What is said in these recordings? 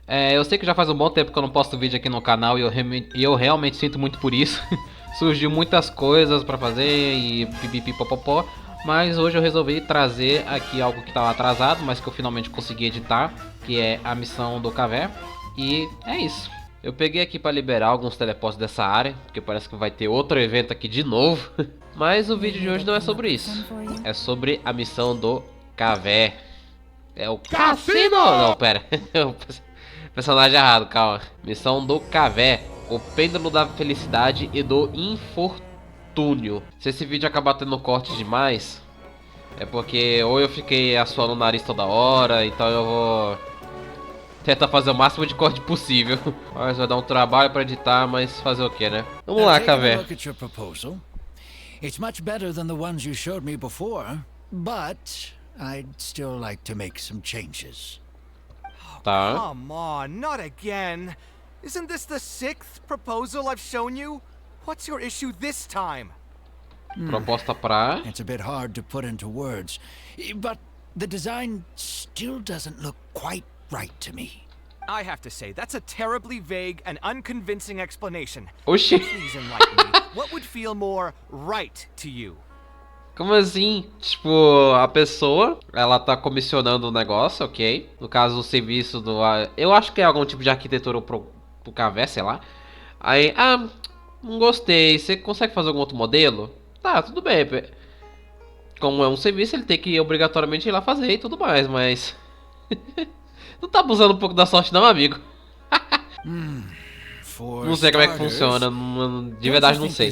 Eu sei que já faz um bom tempo que eu não posto vídeo aqui no canal e eu realmente sinto muito por isso. Surgiu muitas coisas pra fazer e pipipipopopó. Mas hoje eu resolvi trazer aqui algo que estava atrasado, mas que eu finalmente consegui editar, que é a missão do Kaveh. E é isso. Eu peguei aqui para liberar alguns teleportes dessa área, porque parece que vai ter outro evento aqui de novo. Mas o vídeo de hoje não é sobre isso. É sobre a missão do Kaveh. É o cassino! Não, pera. Personagem errado, calma. Missão do Kaveh, o Pêndulo da Felicidade e do Infortúnio. Se esse vídeo acabar tendo corte demais, é porque ou eu fiquei assoando o nariz toda hora, então eu vou tentar fazer o máximo de corte possível. Mas vai dar um trabalho pra editar, mas fazer o que, né? Vamos lá, Kaveh. It's much better than the ones you showed me before, but I'd still like to make some changes. Tá. Come on, not again. Isn't this the 6th proposal I've shown you? What's your issue this time? Proposta pra... It's a bit hard to put into words, but the design still doesn't look quite right to me. I have to say, that's a terribly vague and unconvincing explanation. Oxi. Please enlighten me. What would feel more right to you? Como assim? Tipo, a pessoa, ela tá comissionando o negócio, ok? No caso, o serviço do... Eu acho que é algum tipo de arquitetura pro Kaveh, sei lá. Aí, não gostei. Você consegue fazer algum outro modelo? Tá, tudo bem. Como é um serviço, ele tem que obrigatoriamente ir lá fazer e tudo mais, mas... Não tá abusando um pouco da sorte não, amigo? Não sei como é que funciona, de verdade não sei.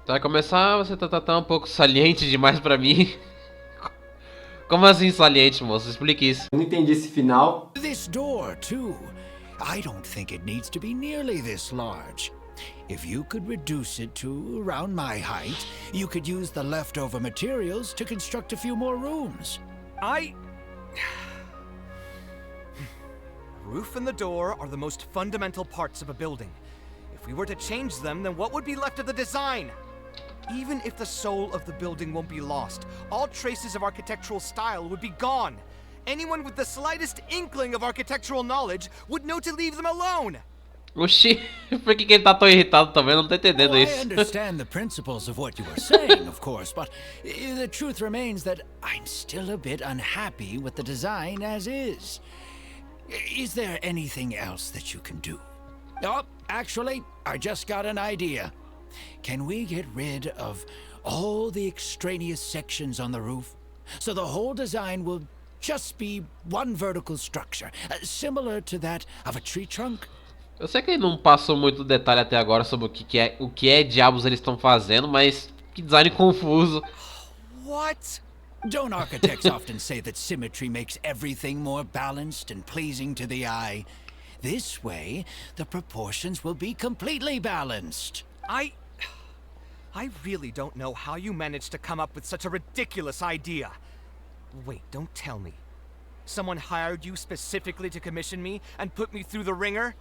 Vai começar, você tá um pouco saliente demais pra mim. Como assim saliente, moço? Explique isso. Eu não entendi esse final. This door too. I don't think it needs to be nearly this large. If you could reduce it to around my height, you could use the leftover materials to construct a few more rooms. Roof and the door are the most fundamental parts of a building. If we were to change them, then what would be left of the design? Even if the soul of the building won't be lost, all traces of architectural style would be gone. Anyone with the slightest inkling of architectural knowledge would know to leave them alone. Oxi, por que ele tá tão irritado também? Não tô entendendo isso. I understand the principles of what you are saying, of course, but the truth remains that I'm still a bit unhappy with the design as is. Is there anything else that you can do? Oh, actually, I just got an idea. Can we get rid of all the extraneous sections on the roof, so the whole design will just be one vertical structure, similar to that of a tree trunk? Eu sei que ele não passou muito detalhe até agora sobre o que é diabos eles estão fazendo, mas que design confuso. What? Don't architects often say that symmetry makes everything more balanced and pleasing to the eye? This way, the proportions will be completely balanced. I really don't know how you managed to come up with such a ridiculous idea. Wait, don't tell me. Someone hired you specifically to commission me and put me through the ringer?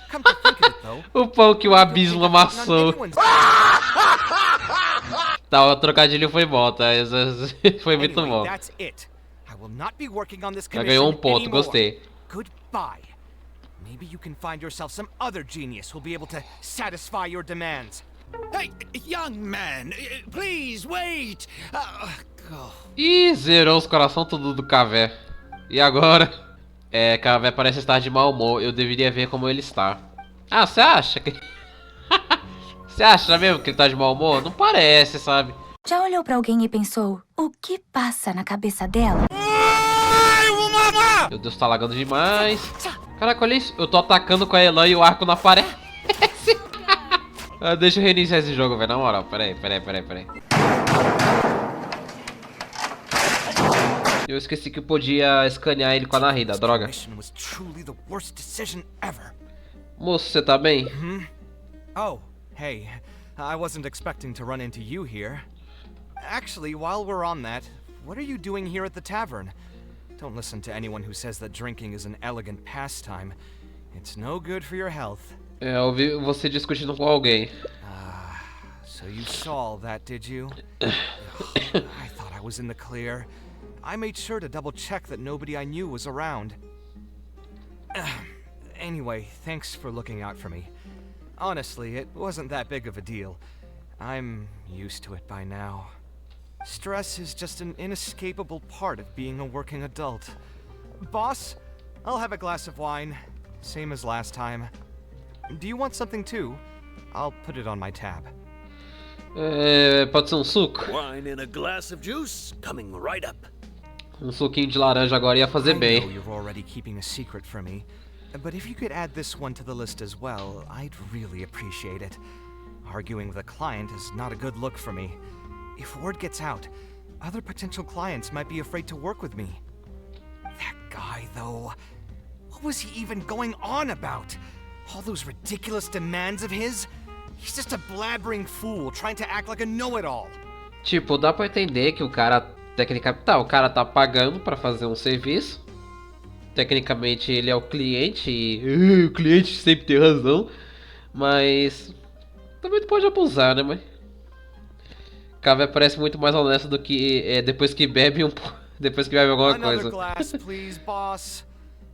Come to think of it, though. O pão que o abismo amassou. Tá, o trocadilho foi bom, tá? Foi muito bom. That's it. I will not be working on this Já ganhou ponto, anymore. gostei. Goodbye. Maybe you can find yourself some other genius who'll be able to satisfy your demands. Hey, young man, please wait. Ih, zerou os coração tudo do Kaveh. E agora? Kaveh parece estar de mau humor. Eu deveria ver como ele está. Ah, você acha que... Você acha mesmo que ele tá de mau humor? Não parece, sabe? Já olhou pra alguém e pensou, o que passa na cabeça dela? Meu Deus, tá lagando demais. Caraca, olha isso. Eu tô atacando com a Elan e o arco não aparece. Deixa eu reiniciar esse jogo, velho. Na moral, peraí. Eu esqueci que eu podia escanear ele com a narrida, droga. Moço, você tá bem? Oh, hey. I wasn't expecting to run into you here. Actually, while we're on that, what are you doing here at the tavern? Don't listen to anyone who says that drinking is an elegant pastime. It's no good for your health. Eu ouvi você discutindo com alguém. So you saw that, did you? I thought I was in the clear, I made sure to double check that nobody I knew was around. Anyway, thanks for looking out for me. Honestly, it wasn't that big of a deal. I'm used to it by now. Stress is just an inescapable part of being a working adult. Boss, I'll have a glass of wine, same as last time. Do you want something too? I'll put it on my tab. Pode ser um suco? Wine in a glass of juice, coming right up. Um suquinho de laranja agora ia fazer I know bem. you're already keeping a secret from me, but if you could add this one to the list as well, I'd really appreciate it. Arguing with a client is not a good look for me. If word gets out, other potential clients might be afraid to work with me. That guy, though, what was he even going on about? All those ridiculous demands of his? He's just a blabbering fool trying to act like a know-it-all. Tipo, dá pra entender que o cara, o cara tá pagando pra fazer um serviço. Tecnicamente ele é o cliente e o cliente sempre tem razão. Mas também tu pode abusar, né, mãe? Kaveh parece muito mais honesto do que depois que bebe depois que bebe alguma Another coisa. glass, please, boss.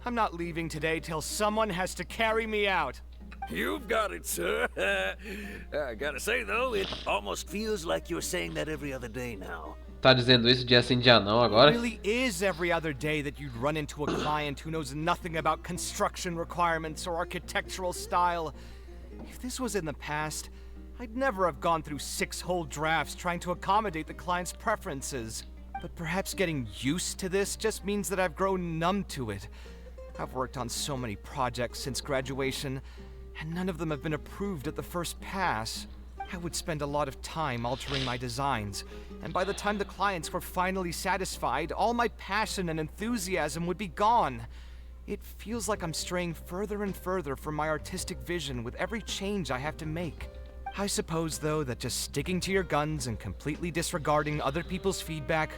I'm not leaving today till someone has to carry me out. You've got it, sir. I gotta say, though, it almost feels like you're saying that every other day now. Tá dizendo isso dia sim, dia não agora? It really is every other day that you'd run into a client who knows nothing about construction requirements or architectural style. If this was in the past, I'd never have gone through 6 whole drafts trying to accommodate the client's preferences. But perhaps getting used to this just means that I've grown numb to it. I've worked on so many projects since graduation, and none of them have been approved at the first pass. I would spend a lot of time altering my designs, and by the time the clients were finally satisfied, all my passion and enthusiasm would be gone. It feels like I'm straying further and further from my artistic vision with every change I have to make. I suppose, though, that just sticking to your guns and completely disregarding other people's feedback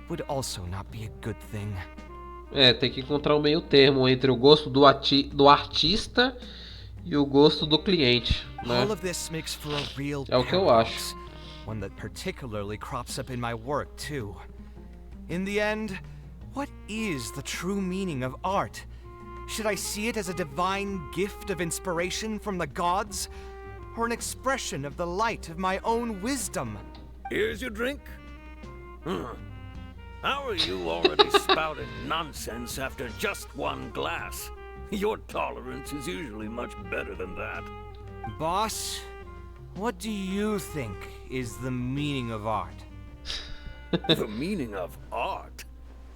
would also not be a good thing. Tem que encontrar um meio termo entre o gosto do artista e o gosto do cliente, né? All of this makes for a real É o que eu acho. one that particularly crops up in my work, too. In the end, what is the true meaning of art? Should I see it as a divine gift of inspiration from the gods? Or an expression of the light of my own wisdom? Here's your drink. How are you already spouting nonsense after just one glass? Your tolerance is usually much better than that. Boss, what do you think is the meaning of art? The meaning of art?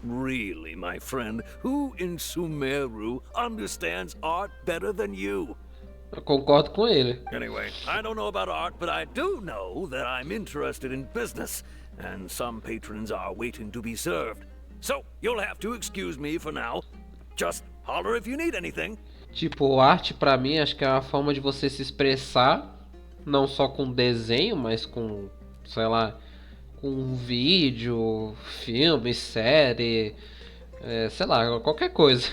Really, my friend, who in Sumeru understands art better than you? Eu concordo com ele. Anyway, I don't know about art, but I do know that I'm interested in business, and some patrons are waiting to be served. So, you'll have to excuse me for now. Just holler if you need anything. Tipo, arte pra mim acho que é uma forma de você se expressar, não só com desenho, mas com, sei lá, com vídeo, filme, série, sei lá, qualquer coisa.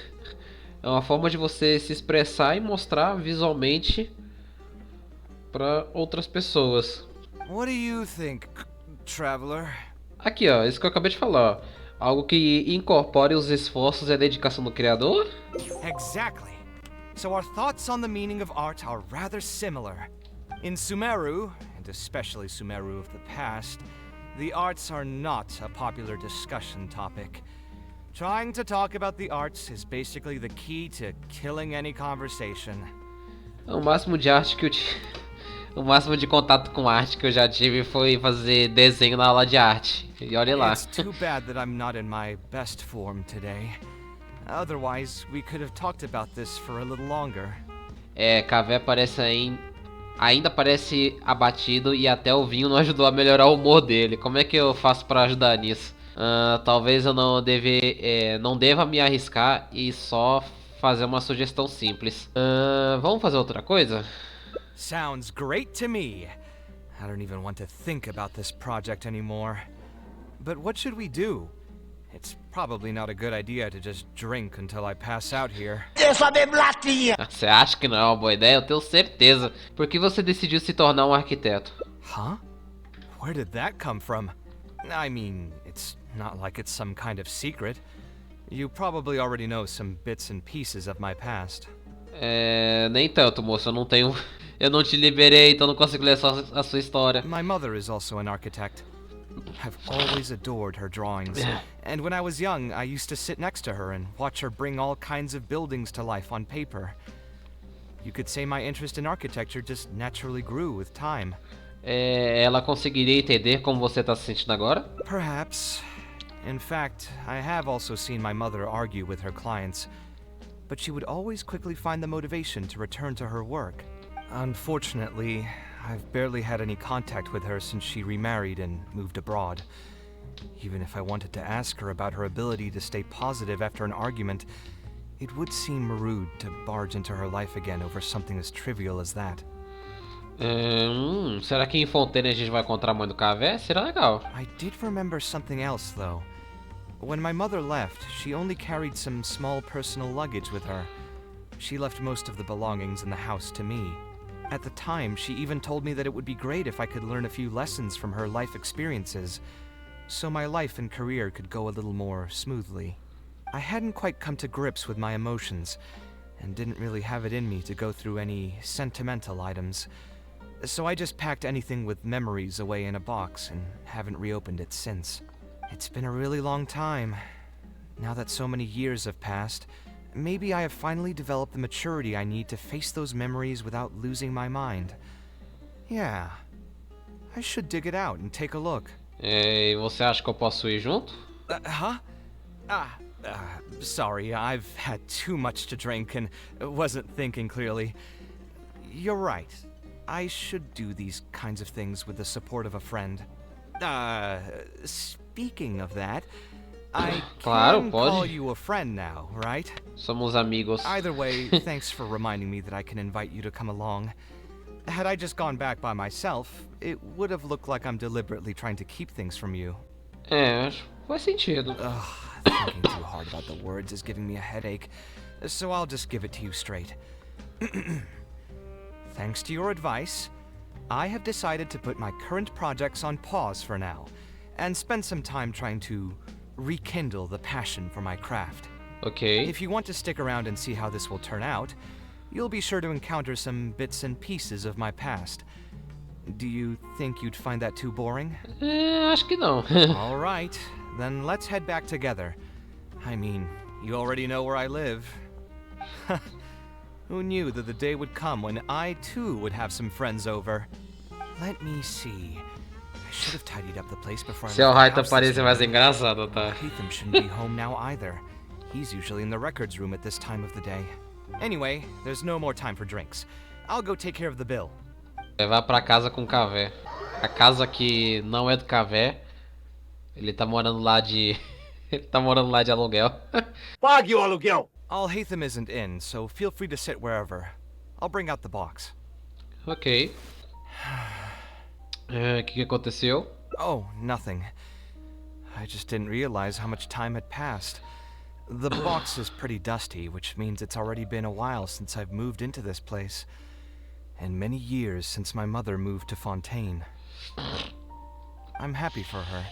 É uma forma de você se expressar e mostrar visualmente para outras pessoas. What do you think, traveler? Aqui, ó, isso que eu acabei de falar, ó. Algo que incorpore os esforços e a dedicação do criador? Exactly. So our thoughts on the meaning of art are rather similar. In Sumeru, and especially Sumeru of the past, the arts are not a popular discussion topic. Trying to talk about the arts is basically the key to killing any conversation. O máximo de arte que o máximo de contato com arte que eu já tive foi fazer desenho na aula de arte. E olha lá. It's too bad that I'm not in my best form today. Otherwise, we could have talked about this for a little longer. Kaveh ainda parece abatido e até o vinho não ajudou a melhorar o humor dele. Como é que eu faço pra ajudar nisso? Talvez eu não deva me arriscar e só fazer uma sugestão simples. Vamos fazer outra coisa? Sounds great to me. I don't even want to think about this project anymore. But what should we do? It's probably not a good idea to just drink until I pass out here. Você acha que não é uma boa ideia? Eu tenho certeza. Por que você decidiu se tornar um arquiteto? Huh? Where did that come from? I mean, it's not like it's some kind of secret. You probably already know some bits and pieces of my past. Nem tanto, moço. Eu não tenho. Eu não te liberei, então não consigo ler a sua história. My mother is also an architect. I've always adored her drawings. And when I was young, I used to sit next to her and watch her bring all kinds of buildings to life on paper. You could say my interest in architecture just naturally grew with time. Ela conseguiria entender como você está se sentindo agora? Perhaps. In fact, I have also seen my mother argue with her clients, but she would always quickly find the motivation to return to her work. Unfortunately, I've barely had any contact with her since she remarried and moved abroad. Even if I wanted to ask her about her ability to stay positive after an argument, it would seem rude to barge into her life again over something as trivial as that. Será que em Fontaine a gente vai encontrar a mãe do Kaveh? Será legal. I did remember something else, though. When my mother left, she only carried some small personal luggage with her. She left most of the belongings in the house to me. At the time, she even told me that it would be great if I could learn a few lessons from her life experiences, so my life and career could go a little more smoothly. I hadn't quite come to grips with my emotions, and didn't really have it in me to go through any sentimental items. So I just packed anything with memories away in a box and haven't reopened it since. It's been a really long time. Now that so many years have passed, maybe I have finally developed the maturity I need to face those memories without losing my mind. Yeah, I should dig it out and take a look. E você acha que eu posso ir junto? Sorry, I've had too much to drink and wasn't thinking clearly. You're right. I should do these kinds of things with the support of a friend. Speaking of that, I can call you a friend now, right? Somos amigos. Either way, thanks for reminding me that I can invite you to come along. Had I just gone back by myself, it would have looked like I'm deliberately trying to keep things from you. Faz sentido. Thinking too hard about the words is giving me a headache, so I'll just give it to you straight. Thanks to your advice, I have decided to put my current projects on pause for now, and spend some time trying to rekindle the passion for my craft. Okay. If you want to stick around and see how this will turn out, you'll be sure to encounter some bits and pieces of my past. Do you think you'd find that too boring? Acho que não. All right, then let's head back together. I mean, you already know where I live. Who knew that the day would come when I too would have some friends over? Let me see. I should have tidied up the place before I Se o left the Raita house this parecer mais morning. engraçado, tá? Hatham shouldn't be home now either. He's usually in the records room at this time of the day. Anyway, there's no more time for drinks. I'll go take care of the bill. Levar pra casa com o Kaveh. A casa que não é do Kaveh. Ele tá morando lá de... Ele tá morando lá de aluguel. Pague o aluguel! All Hatham isn't in, so feel free to sit wherever. I'll bring out the box. Ok. O que aconteceu? Oh, nothing. I just didn't realize how much time had passed. The box is pretty dusty, which means it's already been a while since I've moved into this place. And many years since my mother moved to Fontaine. I'm happy for her.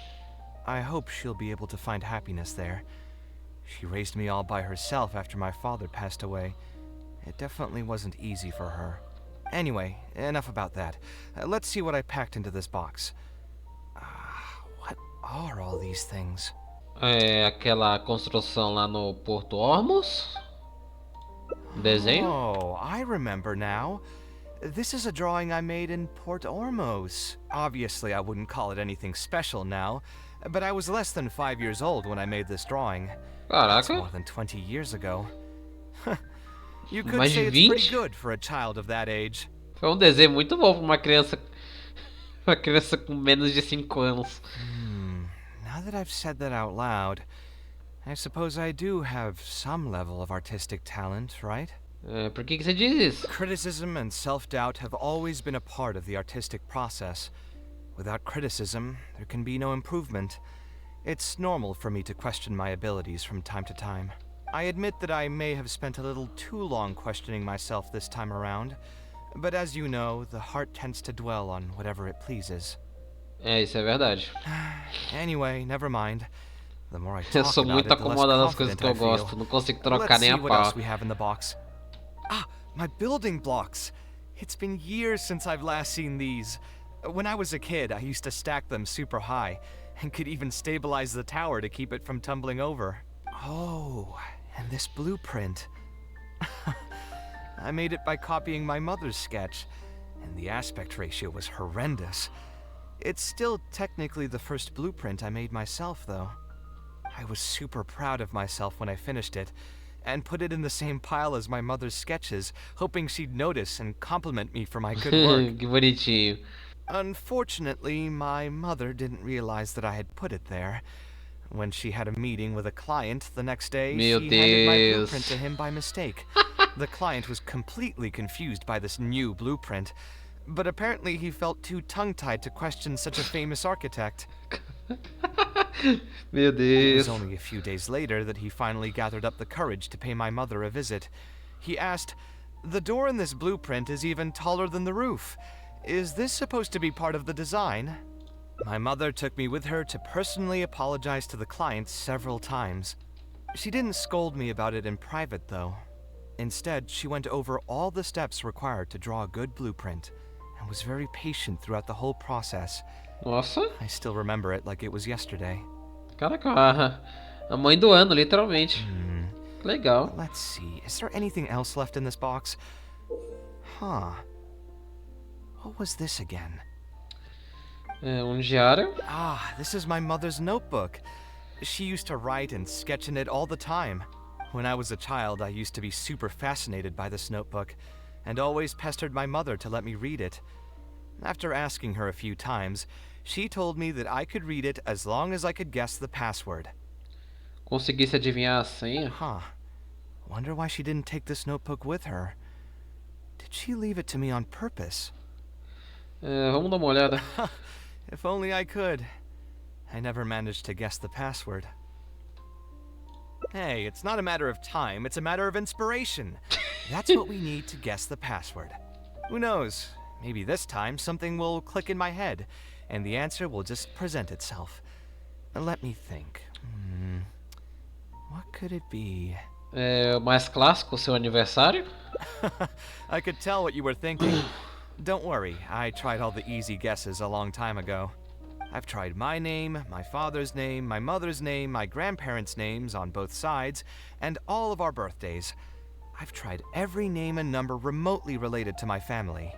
I hope she'll be able to find happiness there. She raised me all by herself after my father passed away. It definitely wasn't easy for her. Anyway, enough about that. Let's see what I packed into this box. What are all these things? Aquela construção lá no Porto Ormuz? Desenho? Oh, I remember now. This is a drawing I made in Port Ormuz. Obviously, I wouldn't call it anything special now, but I was less than 5 years old when I made this drawing. That's more Caraca. than 20 years ago. You could Mais say de it's pretty 20? good for a child of that age. Foi desenho muito bom pra uma criança. Uma criança com menos de 5 anos. Now that I've said that out loud, I suppose I do have some level of artistic talent, right? Por que você diz isso? Criticism and self-doubt have always been a part of the artistic process. Without criticism, there can be no improvement. It's normal for me to question my abilities from time to time. I admit that I may have spent a little too long questioning myself this time around, but as you know, the heart tends to dwell on whatever it pleases. É, isso é verdade. Anyway, never mind. The more I Eu talk sou about muito it, the less acomodado nas coisas confident que I eu feel. gosto. Não consigo trocar Let's nem see a what else pau. we have in the box. Ah, my building blocks. It's been years since I've last seen these. When I was a kid, I used to stack them super high, and could even stabilize the tower to keep it from tumbling over. Oh, and this blueprint. I made it by copying my mother's sketch, and the aspect ratio was horrendous. It's still technically the first blueprint I made myself, though. I was super proud of myself when I finished it, and put it in the same pile as my mother's sketches, hoping she'd notice and compliment me for my good work. Que bonitinho. Unfortunately, my mother didn't realize that I had put it there. When she had a meeting with a client the next day, Meu she handed my blueprint Deus. to him by mistake. The client was completely confused by this new blueprint, but apparently he felt too tongue-tied to question such a famous architect. Meu It Deus. was only a few days later that he finally gathered up the courage to pay my mother a visit. He asked, "The door in this blueprint is even taller than the roof. Is this supposed to be part of the design?" My mother took me with her to personally apologize to the client several times. She didn't scold me about it in private, though. Instead, she went over all the steps required to draw a good blueprint, and was very patient throughout the whole process. Nossa. I still remember it like it was yesterday. Caraca, a mãe do ano, literalmente. Legal. Let's see, is there anything else left in this box? Huh. What was this again? É um diário. Ah, this is my mother's notebook. She used to write and sketch in it all the time. When I was a child, I used to be super fascinated by this notebook, and always pestered my mother to let me read it. After asking her a few times, she told me that I could read it as long as I could guess the password. Conseguisse adivinhar a senha? Huh. Wonder why she didn't take this notebook with her. Did she leave it to me on purpose? É, vamos dar uma olhada. If only I could. I never managed to guess the password. Hey, it's not a matter of time, it's a matter of inspiration. That's what we need to guess the password. Who knows? Maybe this time something will click in my head, and the answer will just present itself. Let me think. What could it be? É o mais clássico, seu aniversário? I could tell what you were thinking. Don't worry, I tried all the easy guesses a long time ago. I've tried my name, my father's name, my mother's name, my grandparents' names on both sides, and all of our birthdays. I've tried every name and number remotely related to my family.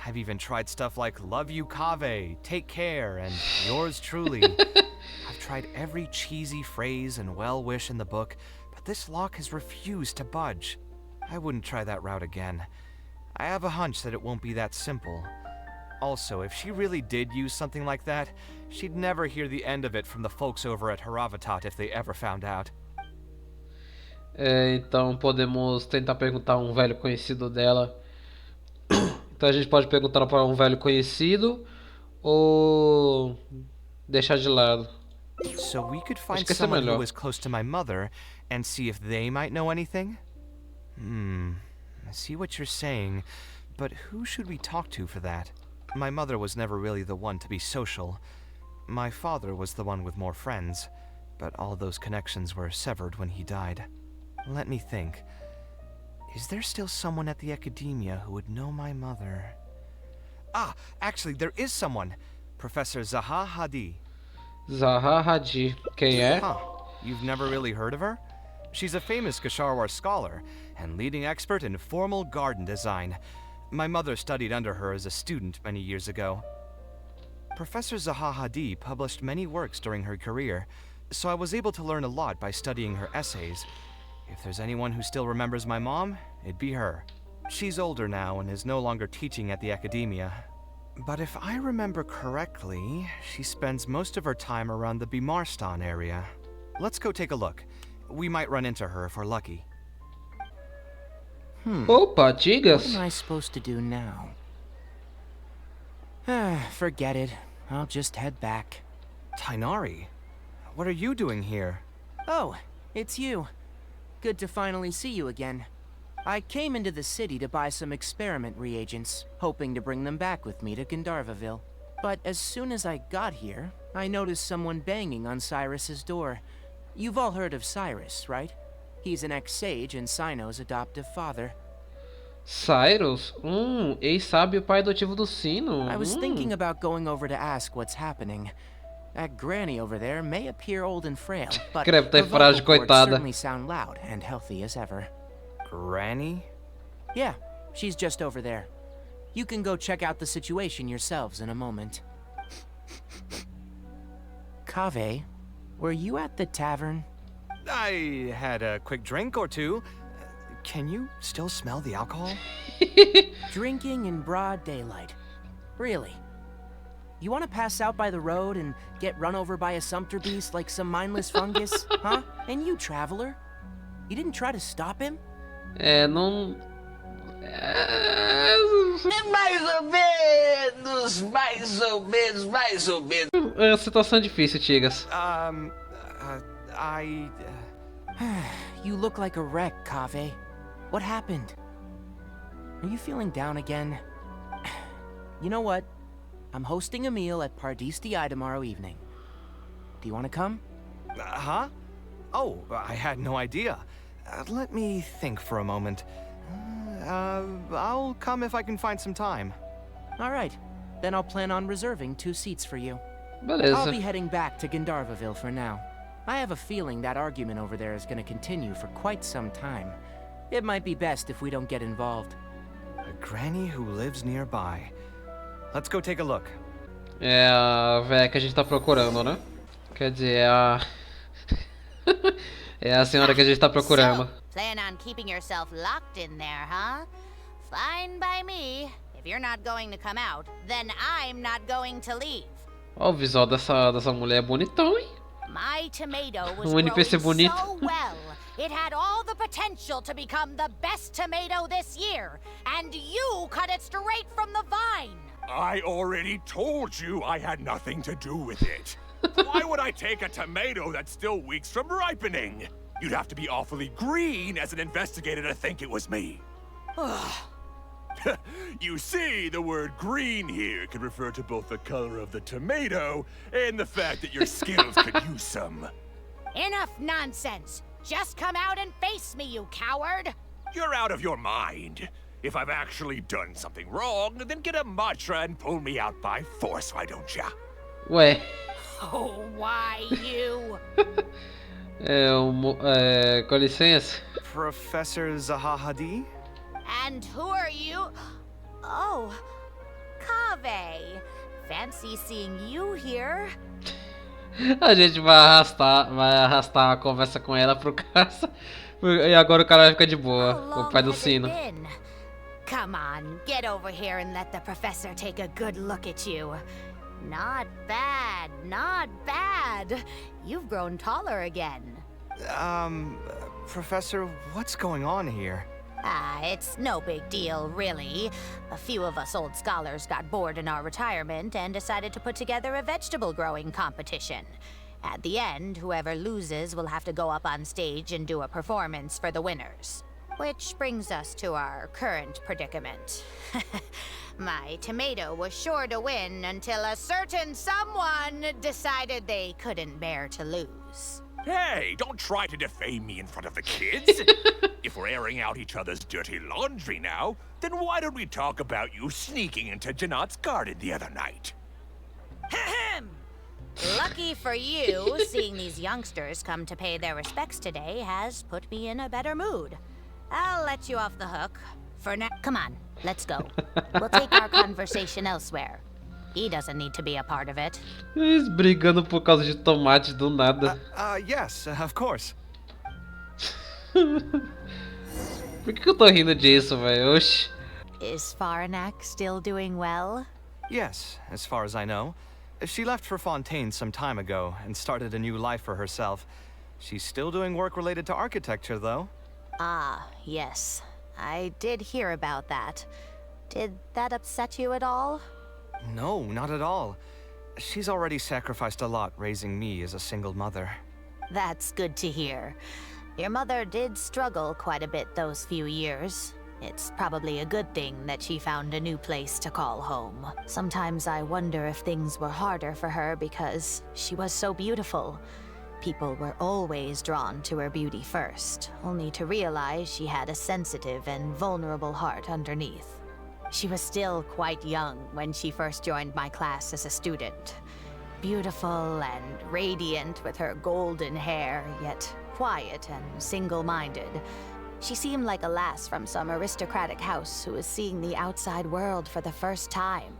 I've even tried stuff like love you Kaveh, take care, and yours truly. I've tried every cheesy phrase and well-wish in the book, but this lock has refused to budge. I wouldn't try that route again. I have a hunch that it won't be that simple. Also, if she really did use something like that, she'd never hear the end of it from the folks over at Haravatat if they ever found out. É, então podemos tentar perguntar a um velho conhecido dela. Então a gente pode perguntar para um velho conhecido ou deixar de lado. So we could Acho find que esse é someone who melhor. was close to my mother and see if they might know anything? I see what you're saying, but who should we talk to for that? My mother was never really the one to be social. My father was the one with more friends, but all those connections were severed when he died. Let me think. Is there still someone at the academia who would know my mother? Ah, actually, there is someone. Professor Zaha Hadi. Zaha Hadid. Quem é? Huh. You've never really heard of her? She's a famous Kasharwar scholar and leading expert in formal garden design. My mother studied under her as a student many years ago. Professor Zaha Hadi published many works during her career, so I was able to learn a lot by studying her essays. If there's anyone who still remembers my mom, it'd be her. She's older now and is no longer teaching at the academia. But if I remember correctly, she spends most of her time around the Bimarstan area. Let's go take a look. We might run into her if we're lucky. Opa, digas. What am I supposed to do now? Forget it. I'll just head back. Tainari, what are you doing here? Oh, it's you. Good to finally see you again. I came into the city to buy some experiment reagents, hoping to bring them back with me to Gandharvaville. But as soon as I got here, I noticed someone banging on Cyrus's door. You've all heard of Cyrus, right? He's an ex-sage and Cyno's adoptive father. Cyrus? Ex-sábio pai adotivo do Sino. I was thinking about going over to ask what's happening. That granny over there may appear old and frail, but Crepe, tá her frágil, vocal cords coitada. certainly sound loud and healthy as ever. Granny? Yeah, she's just over there. You can go check out the situation yourselves in a moment. Kaveh, were you at the tavern? I had a quick drink or two. Can you still smell the alcohol? Drinking in broad daylight. Really? You want to pass out by the road and get run over by a sumpter beast like some mindless fungus? Huh? And you, traveler? You didn't try to stop him? Não... Mais ou menos. É uma situação difícil, Tigas. You look like a wreck, Kaveh. What happened? Are you feeling down again? You know what? I'm hosting a meal at Pardistii tomorrow evening. Do you want to come? Huh? Oh, I had no idea. Let me think for a moment. I'll come if I can find some time. All right. Then I'll plan on reserving 2 seats for you. Beleza. I'll be heading back to Gandharvaville for now. I have a feeling that argument over there is going to continue for quite some time. It might be best if we don't get involved. A granny who lives nearby. Let's go take a look. É a véia que a gente tá procurando, né? Quer dizer, é a... é a senhora que a gente tá procurando. So, plan on keeping yourself locked in there, huh? Fine by me. If you're not going to come out, then I'm not going to leave. Ó, o visual dessa mulher é bonitão, hein? My tomato was NPC growing bonito. so well. It had all the potential to become the best tomato this year. And you cut it straight from the vine. I already told you I had nothing to do with it. Why would I take a tomato that's still weeks from ripening? You'd have to be awfully green as an investigator to think it was me. You see, the word green here can refer to both the color of the tomato and the fact that your skills could use some. Enough nonsense. Just come out and face me, you coward. You're out of your mind. If I've actually done something wrong, then get a mantra and pull me out by force, why don't ya? Ué. Oh, why you? Com licença. Professor Zahahadi? And who are you? Oh, Kaveh. Fancy seeing you here. A gente vai arrastar a conversa com ela pro caça. E agora o cara vai ficar de boa. How O pai do long has it sino. been? Come on, get over here and let the professor take a good look at you. Not bad, not bad. You've grown taller again. Professor, what's going on here? It's no big deal, really. A few of us old scholars got bored in our retirement and decided to put together a vegetable growing competition. At the end, whoever loses will have to go up on stage and do a performance for the winners. Which brings us to our current predicament. My tomato was sure to win until a certain someone decided they couldn't bear to lose. Hey, don't try to defame me in front of the kids. If we're airing out each other's dirty laundry now, then why don't we talk about you sneaking into Janat's garden the other night? Lucky for you, seeing these youngsters come to pay their respects today has put me in a better mood. I'll let you off the hook. For now, come on, let's go. We'll take our conversation elsewhere. He doesn't need to be a part of it. Eles brigando por causa de tomate do nada. Yes, of course. Por que eu tô rindo disso, velho? Oxi. Is Faranak still doing well? Yes, as far as I know. She left for Fontaine some time ago and started a new life for herself. She's still doing work related to architecture, though. Ah, yes. I did hear about that. Did that upset you at all? No, not at all. She's already sacrificed a lot raising me as a single mother. That's good to hear. Your mother did struggle quite a bit those few years. It's probably a good thing that she found a new place to call home. Sometimes I wonder if things were harder for her because she was so beautiful. People were always drawn to her beauty first, only to realize she had a sensitive and vulnerable heart underneath. She was still quite young when she first joined my class as a student. Beautiful and radiant with her golden hair, yet quiet and single-minded. She seemed like a lass from some aristocratic house who was seeing the outside world for the first time.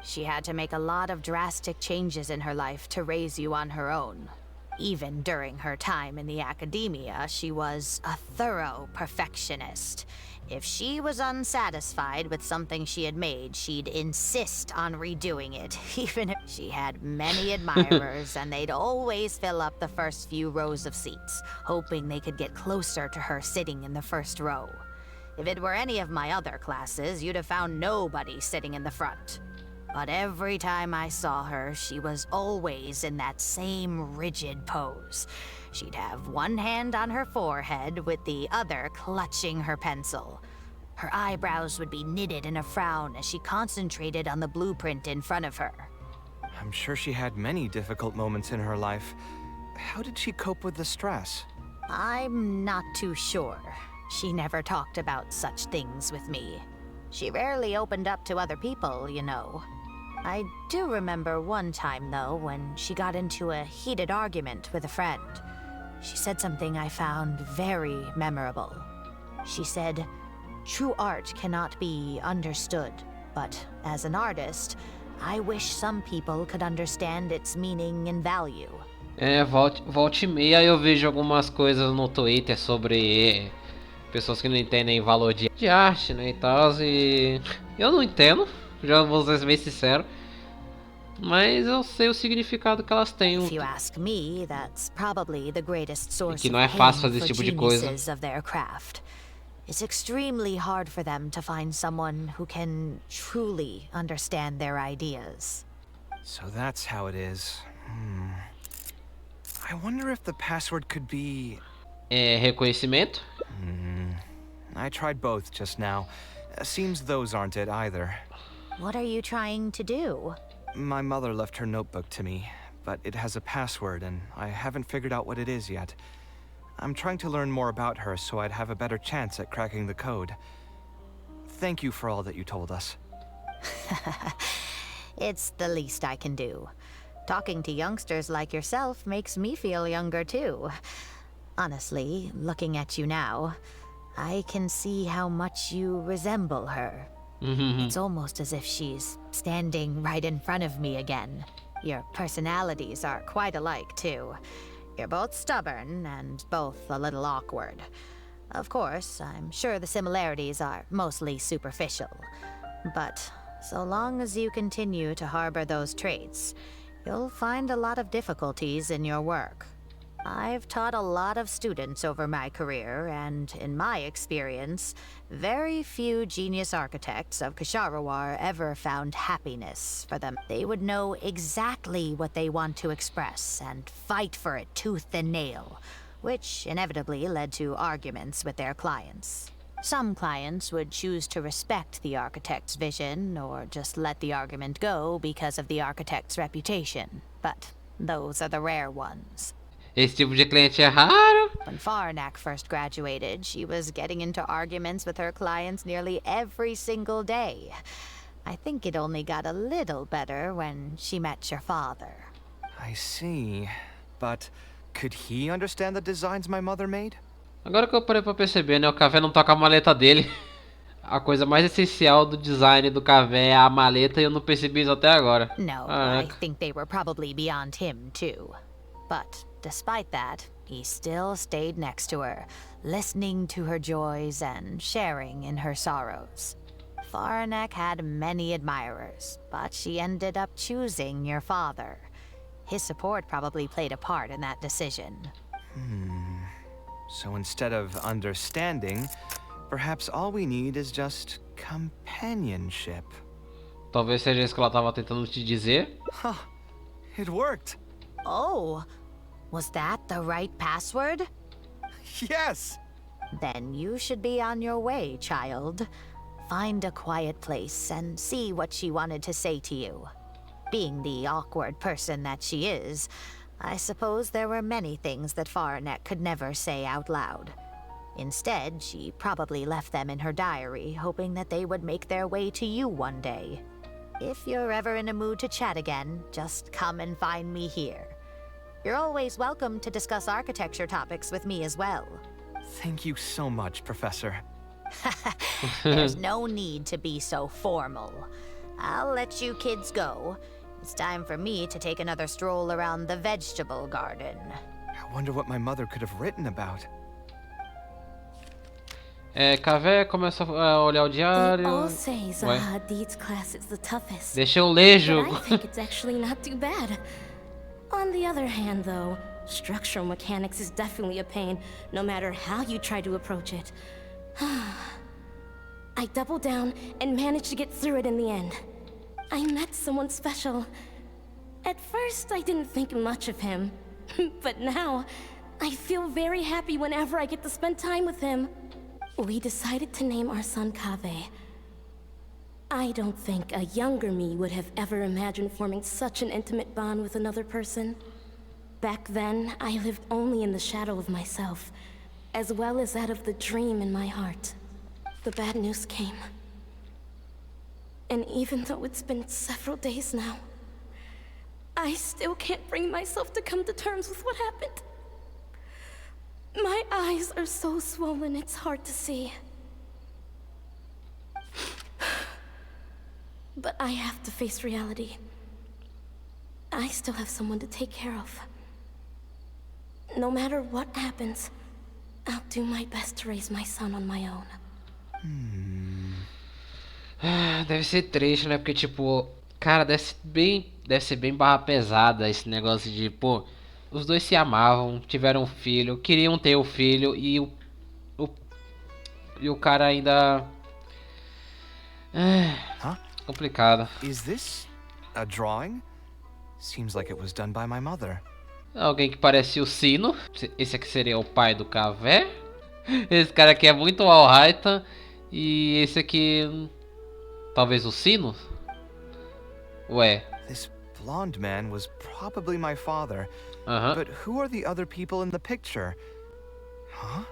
She had to make a lot of drastic changes in her life to raise you on her own. Even during her time in the academia, she was a thorough perfectionist. If she was unsatisfied with something she had made, she'd insist on redoing it, even if she had many admirers, and they'd always fill up the first few rows of seats, hoping they could get closer to her sitting in the first row. If it were any of my other classes, you'd have found nobody sitting in the front. But every time I saw her, she was always in that same rigid pose. She'd have one hand on her forehead with the other clutching her pencil. Her eyebrows would be knitted in a frown as she concentrated on the blueprint in front of her. I'm sure she had many difficult moments in her life. How did she cope with the stress? I'm not too sure. She never talked about such things with me. She rarely opened up to other people, you know. I do remember one time, though, when she got into a heated argument with a friend. She said something I found very memorable. She said, "True art cannot be understood, but as an artist, I wish some people could understand its meaning and value." Volta e meia eu vejo algumas coisas no Twitter sobre pessoas que não entendem valor de arte, né, e tal, e eu não entendo, já vou ser bem sincero, mas eu sei o significado que elas têm. If you ask me, that's probably the greatest source Que não é of fácil pain fazer esse for tipo de coisa. geniuses of their craft. It's extremely hard for them to find someone who can truly understand their ideas. So that's how it is. I wonder if the password could be... Reconhecimento? I tried both just now. Seems those aren't it either. What are you trying to do? My mother left her notebook to me, but it has a password and I haven't figured out what it is yet. I'm trying to learn more about her so I'd have a better chance at cracking the code. Thank you for all that you told us. It's the least I can do. Talking to youngsters like yourself makes me feel younger too. Honestly, looking at you now, I can see how much you resemble her. It's almost as if she's standing right in front of me again. Your personalities are quite alike too. You're both stubborn and both a little awkward. Of course, I'm sure the similarities are mostly superficial. But so long as you continue to harbor those traits, you'll find a lot of difficulties in your work. I've taught a lot of students over my career, and in my experience, very few genius architects of Ksharawar ever found happiness for them. They would know exactly what they want to express and fight for it tooth and nail, which inevitably led to arguments with their clients. Some clients would choose to respect the architect's vision or just let the argument go because of the architect's reputation, but those are the rare ones. Esse tipo de cliente é raro. When Farnak first graduated, she was getting into arguments with her clients nearly every single day. I think it only got a little better when she met your father. I see. But could he understand the designs my mother made? Agora que eu parei pra perceber, né? O Kaveh não toca a maleta dele. A coisa mais essencial do design do Kaveh é a maleta e eu não percebi isso até agora. No, I think they were probably beyond him too. But despite that, he still stayed next to her, listening to her joys and sharing in her sorrows. Farnak had many admirers, but she ended up choosing your father. His support probably played a part in that decision. So instead of understanding, perhaps all we need is just companionship. Talvez seja isso que ela tava tentando te dizer. Huh. It worked. Oh, was that the right password? Yes! Then you should be on your way, child. Find a quiet place and see what she wanted to say to you. Being the awkward person that she is, I suppose there were many things that Faranet could never say out loud. Instead, she probably left them in her diary, hoping that they would make their way to you one day. If you're ever in a mood to chat again, just come and find me here. You're always welcome to discuss architecture topics with me as well. Thank you so much, Professor. There's no need to be so formal. I'll let you kids go. It's time for me to take another stroll around the vegetable garden. I wonder what my mother could have written about. Kaveh começa a olhar o diário. They all say Zaha Hadid's class is the toughest. Deixa eu ler, But jogo. I think it's actually not too bad. On the other hand, though, structural mechanics is definitely a pain, no matter how you try to approach it. I doubled down and managed to get through it in the end. I met someone special. At first, I didn't think much of him. But now, I feel very happy whenever I get to spend time with him. We decided to name our son Kaveh. I don't think a younger me would have ever imagined forming such an intimate bond with another person. Back then, I lived only in the shadow of myself, as well as that of the dream in my heart. The bad news came. And even though it's been several days now, I still can't bring myself to come to terms with what happened. My eyes are so swollen, it's hard to see. But I have to face reality. I still have someone to take care of. No matter what happens, I'll do my best to raise my son on my own. Deve ser triste, né? Porque, tipo, cara, deve ser bem barra pesada esse negócio de, pô, os dois se amavam, tiveram um filho, queriam ter o filho e o cara ainda... complicado. Is this a drawing? Seems like it was done by my mother. Alguém que parece o Sino. Esse aqui seria o pai do Kaveh. Esse cara aqui é muito alright. E esse aqui... talvez o Sino? Ué. This blonde man was probably my father. But who are the other people in the picture? Huh?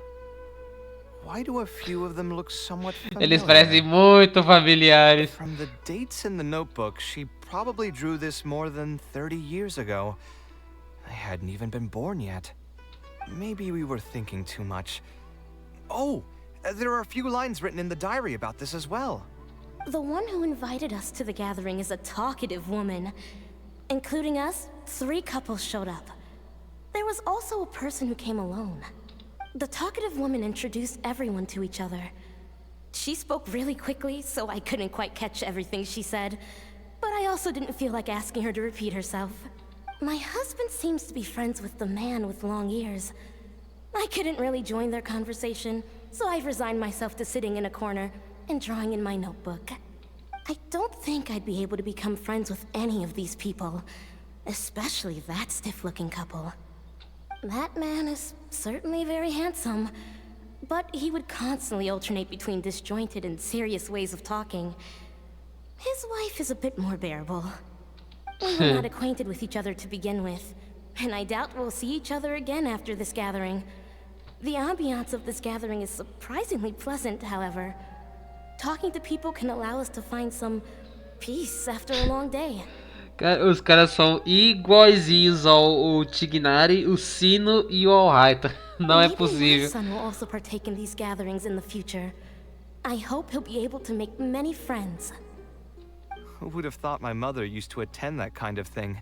Why do a few of them look somewhat familiar? Eles parecem muito familiares. From the dates in the notebook, she probably drew this more than 30 years ago. I hadn't even been born yet. Maybe we were thinking too much. Oh, there are a few lines written in the diary about this as well. The one who invited us to the gathering is a talkative woman. Including us, 3 couples showed up. There was also a person who came alone. The talkative woman introduced everyone to each other. She spoke really quickly, so I couldn't quite catch everything she said. But I also didn't feel like asking her to repeat herself. My husband seems to be friends with the man with long ears. I couldn't really join their conversation, so I've resigned myself to sitting in a corner and drawing in my notebook. I don't think I'd be able to become friends with any of these people, especially that stiff-looking couple. That man is certainly very handsome, but he would constantly alternate between disjointed and serious ways of talking. His wife is a bit more bearable. We were not acquainted with each other to begin with, and I doubt we'll see each other again after this gathering. The ambiance of this gathering is surprisingly pleasant, however. Talking to people can allow us to find some peace after a long day. Os caras são iguaizinhos ao Tignari, o Sino e o Alraita. Não é possível. My son will also partake in these gatherings in the future. I hope he'll be able to make many friends. Who would have thought my mother used to attend that kind of thing?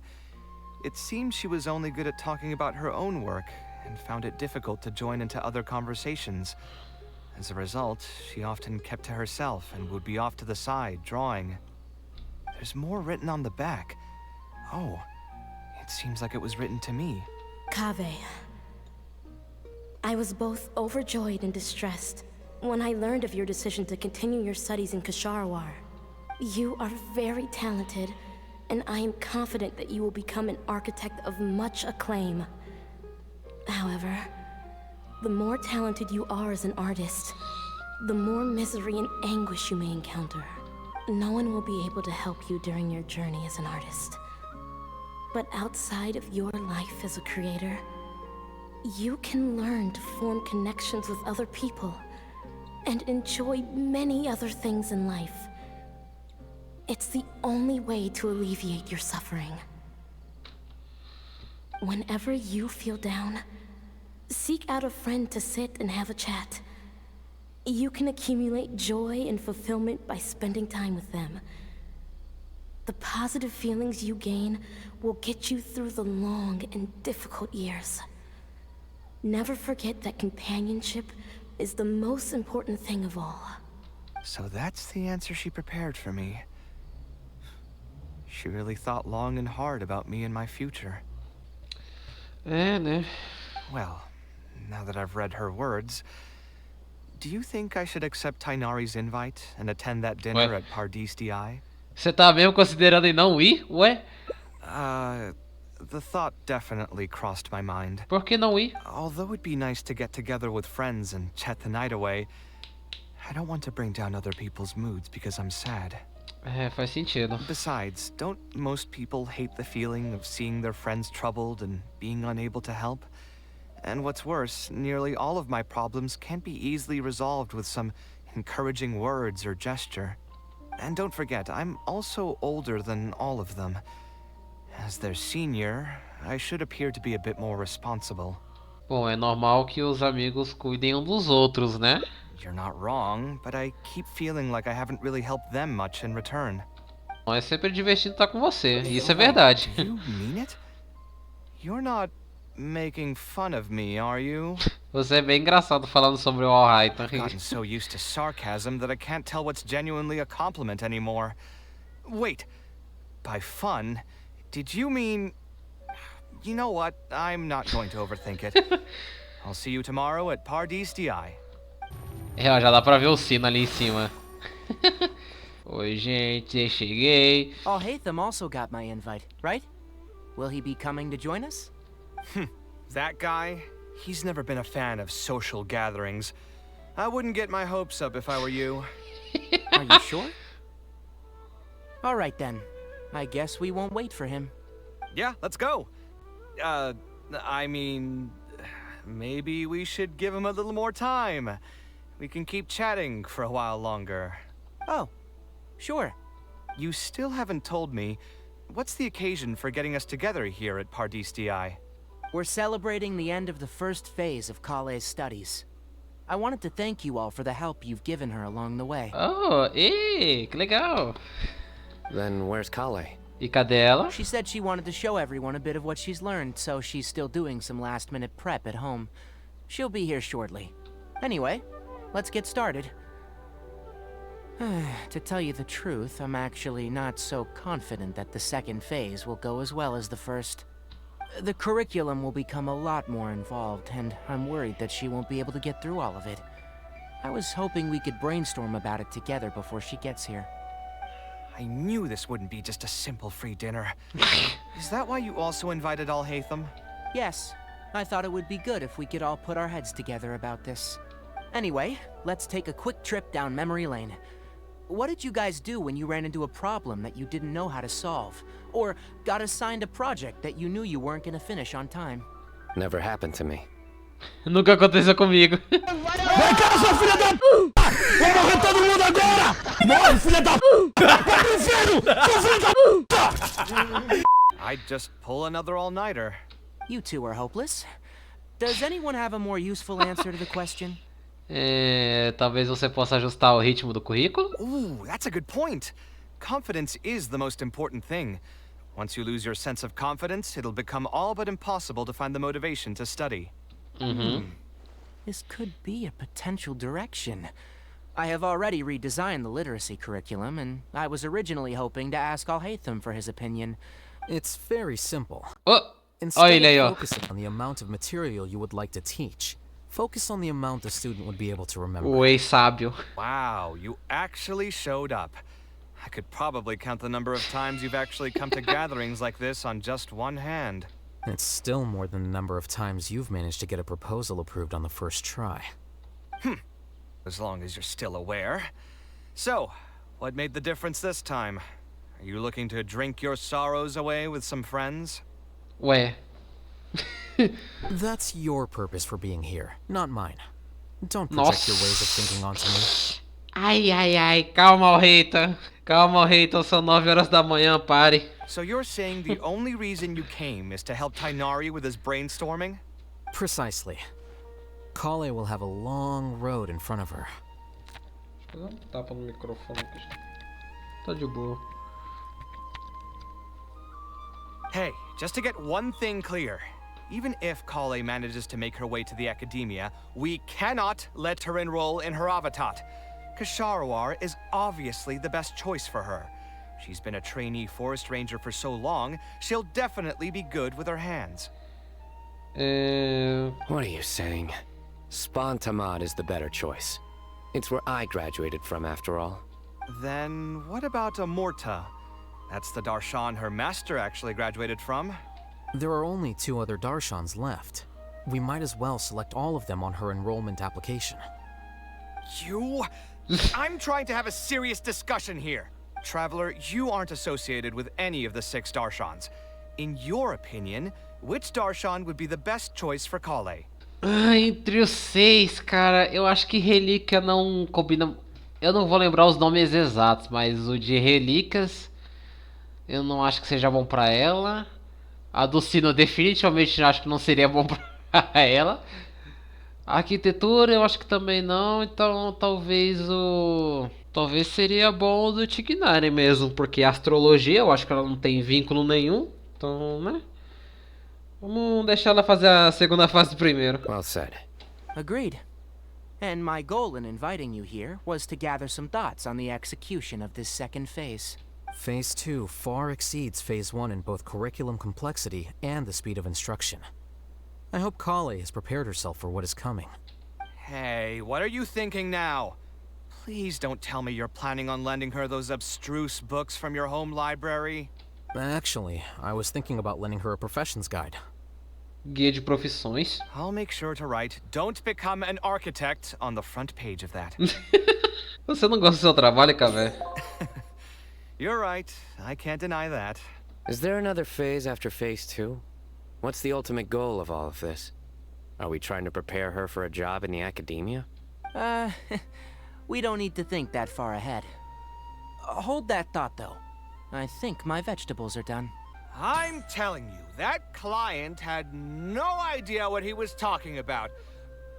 It seems she was only good at talking about her own work, and found it difficult to join into other conversations. As a result, she often kept to herself and would be off to the side, drawing. There's more written on the back. Oh, it seems like it was written to me. Kaveh. I was both overjoyed and distressed when I learned of your decision to continue your studies in Kasharwar. You are very talented, and I am confident that you will become an architect of much acclaim. However, The more talented you are as an artist, the more misery and anguish you may encounter. No one will be able to help you during your journey as an artist. But outside of your life as a creator, you can learn to form connections with other people and enjoy many other things in life. It's the only way to alleviate your suffering. Whenever you feel down, seek out a friend to sit and have a chat. You can accumulate joy and fulfillment by spending time with them. The positive feelings you gain will get you through the long and difficult years. Never forget that companionship is the most important thing of all. So that's the answer she prepared for me. She really thought long and hard about me and my future. É, né? Well, now that I've read her words, do you think I should accept Tainari's invite and attend that dinner at Parte DI? Você tá mesmo considerando em não ir? Ué? The thought definitely crossed my mind. Por que não ir? Although it'd be nice to get together with friends and chat the night away, I don't want to bring down other people's moods because I'm sad. É, faz sentido. Besides, don't most people hate the feeling of seeing their friends troubled and being unable to help? And what's worse, nearly all of my problems can't be easily resolved with some encouraging words or gesture. And don't forget, I'm also older than all of them. As their senior, I should appear to be a bit more responsible. Bom, é normal que os amigos cuidem um dos outros, né? You're not wrong, but I keep feeling like I haven't really helped them much in return. É sempre divertido estar com você, isso é verdade. You mean it? You're not making fun of me, are you? Você é bem engraçado falando sobre o Alright. I've gotten so used to sarcasm that I can't tell what's genuinely a compliment anymore. Wait, by fun, did you mean... You know what? I'm not going to overthink it. I'll see you tomorrow at Parte DI. É, ó, já dá pra ver o sino ali em cima. Oi, gente, cheguei. Oh, Hatham also got my invite, right? Will he be coming to join us? That guy? He's never been a fan of social gatherings. I wouldn't get my hopes up if I were you. Are you sure? All right then. I guess we won't wait for him. Yeah, let's go. I mean, maybe we should give him a little more time. We can keep chatting for a while longer. Oh, sure. You still haven't told me, what's the occasion for getting us together here at Parte DI? We're celebrating the end of the first phase of Kaveh's studies. I wanted to thank you all for the help you've given her along the way. Oh, que legal. Then where's Kaveh? E cadê ela? She said she wanted to show everyone a bit of what she's learned, so she's still doing some last-minute prep at home. She'll be here shortly. Anyway, let's get started. To tell you the truth, I'm actually not so confident that the second phase will go as well as the first. The curriculum will become a lot more involved, and I'm worried that she won't be able to get through all of it. I was hoping we could brainstorm about it together before she gets here. I knew this wouldn't be just a simple free dinner. Is that why you also invited Al Hatham? Yes, I thought it would be good if we could all put our heads together about this. Anyway, let's take a quick trip down memory lane. What did you guys do when you ran into a problem that you didn't know how to solve? Or got assigned a project that you knew you weren't gonna finish on time? Never happened to me. Nunca aconteceu comigo. Vem cá, sua filha da p***! Vai morrer todo mundo agora! Morre, filha da p***! Vai pro inferno, sua filha da p***! I'd just pull another all-nighter. You two are hopeless. Does anyone have a more useful answer to the question? Talvez você possa ajustar o ritmo do currículo. Ooh, that's a good point. Confidence is the most important thing. Once you lose your sense of confidence, it'll become all but impossible to find the motivation to study. This could be a potential direction. I have already redesigned the literacy curriculum, and I was originally hoping to ask Al Hatham for his opinion. It's very simple. Instead of focusing on the amount of material you would like to teach, focus on the amount the student would be able to remember. O ex-sábio. Wow, you actually showed up. I could probably count the number of times you've actually come to gatherings like this on just one hand. It's still more than the number of times you've managed to get a proposal approved on the first try. As long as you're still aware. So, what made the difference this time? Are you looking to drink your sorrows away with some friends? Ué. That's your purpose for being here, not mine. Don't project your ways of thinking onto me. Ai, ai, ai. Calma, Alreita. Calma, Alreita. São 9 horas da manhã, pare. So you're saying the only reason you came is to help Tainari with his brainstorming? Precisely. Kaveh will have a long road in front of her. Vou dar tapa no microfone aqui. Tá de boa. Hey, just to get one thing clear. Even if Kaveh manages to make her way to the academia, we cannot let her enroll in her avatat. Ksharawar is obviously the best choice for her. She's been a trainee forest ranger for so long, she'll definitely be good with her hands. What are you saying? Spontamad is the better choice. It's where I graduated from, after all. Then what about Amorta? That's the darshan her master actually graduated from. There are only 2 other darshans left. We might as well select all of them on her enrollment application. I'm trying to have a serious discussion here. Traveler, you aren't associated with any of the 6 darshans. In your opinion, which darshan would be the best choice for Kaveh? Entre os 6, cara, eu acho que relíquia não combina. Eu não vou lembrar os nomes exatos, mas o de relíquias eu não acho que seja bom pra ela. A do sino definitivamente acho que não seria bom pra ela. A arquitetura eu acho que também não, então talvez talvez seria bom o do Tignari mesmo, porque a astrologia eu acho que ela não tem vínculo nenhum, então, né? Vamos deixar ela fazer a segunda fase primeiro. Well said. Agreed. And my goal in inviting you here was to gather some thoughts on the execution of this second phase. Phase 2 far exceeds Phase 1 in both curriculum complexity and the speed of instruction. I hope Kaveh has prepared herself for what is coming. Hey, what are you thinking now? Please don't tell me you're planning on lending her those abstruse books from your home library. Actually, I was thinking about lending her a professions guide. Guia de profissões. I'll make sure to write, "Don't become an architect" on the front page of that. Você não gosta do seu trabalho, Kaveh? You're right. I can't deny that. Is there another phase after Phase 2? What's the ultimate goal of all of this? Are we trying to prepare her for a job in the academia? We don't need to think that far ahead. Hold that thought, though. I think my vegetables are done. I'm telling you, that client had no idea what he was talking about.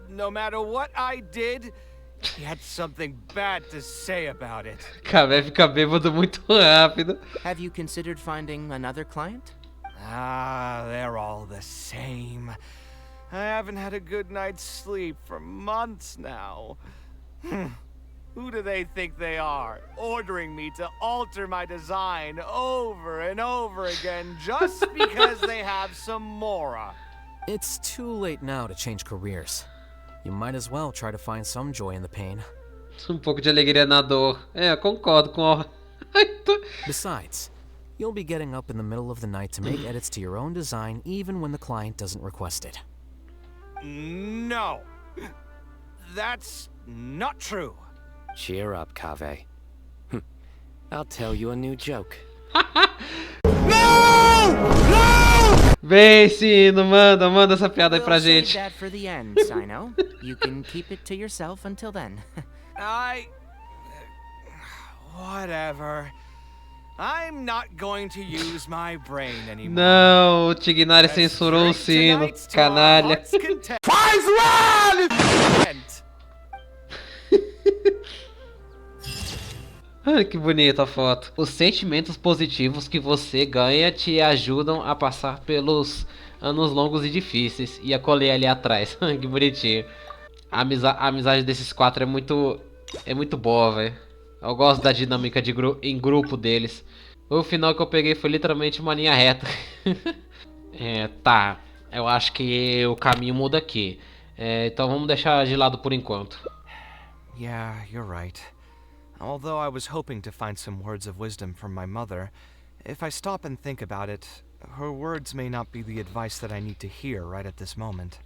No matter what I did, he had something bad to say about it. Kaveh fica bêbado muito rápido. Have you considered finding another client? They're all the same. I haven't had a good night's sleep for months now. Who do they think they are, ordering me to alter my design over and over again just because they have some mora? It's too late now to change careers. You might as well try to find some joy in the pain. Pouco de alegria na dor. Eu concordo com Besides, you'll be getting up in the middle of the night to make edits to your own design even when the client doesn't request it. No. That's not true. Cheer up, Kaveh. I'll tell you a new joke. Vem, Sino, manda essa piada aí pra gente. Save that for the end, Sino. You can keep it to yourself until then. Whatever. I'm not going to use my brain anymore. Não, o Tignari censurou o Sino, canalha. Faz o L! Olha que bonita a foto. Os sentimentos positivos que você ganha te ajudam a passar pelos anos longos e difíceis. E a colher ali atrás. Que bonitinho. A amizade desses 4 é muito boa, velho. Eu gosto da dinâmica em grupo deles. O final que eu peguei foi literalmente uma linha reta. Tá. Eu acho que o caminho muda aqui. Então vamos deixar de lado por enquanto. Yeah, you're right. Although I was hoping to find some words of wisdom from my mother, if I stop and think about it, her words may not be the advice that I need to hear right at this moment.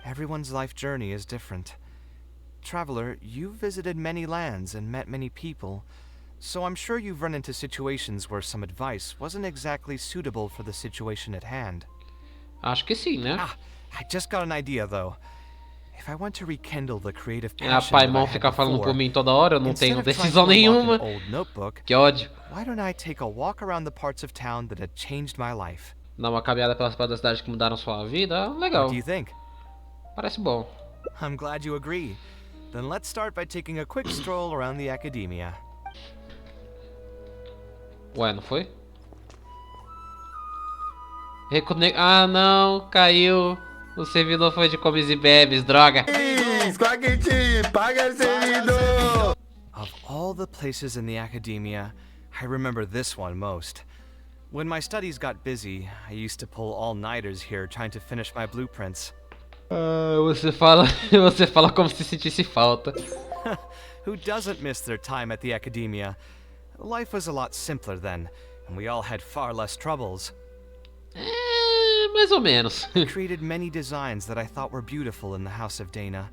Everyone's life journey is different. Traveler, you've visited many lands and met many people, so I'm sure you've run into situations where some advice wasn't exactly suitable for the situation at hand. Acho que sim, né? I just got an idea though. If I want to rekindle the creative A passion that I Paimon had fica falando por before, mim toda hora, eu não instead tenho of trying to decisão unlock nenhuma. an old notebook, Que ódio. why don't I take a walk around the parts of town that had changed my life? Dar uma caminhada pelas partes da cidade que mudaram sua vida, legal. What do you think? Parece bom. I'm glad you agree. Then let's start by taking a quick stroll around the academia. Ué, não foi? Ah não, caiu. O servidor foi de comes e bebes, droga. Of all the places in the academia, I remember this one most. When my studies got busy, I used to pull all-nighters here trying to finish my blueprints. Você fala como se sentisse falta. Who doesn't miss their time at the academia? Life was a lot simpler then, and we all had far less troubles. Mais ou menos. I created many designs that I thought were beautiful in the House of Dana.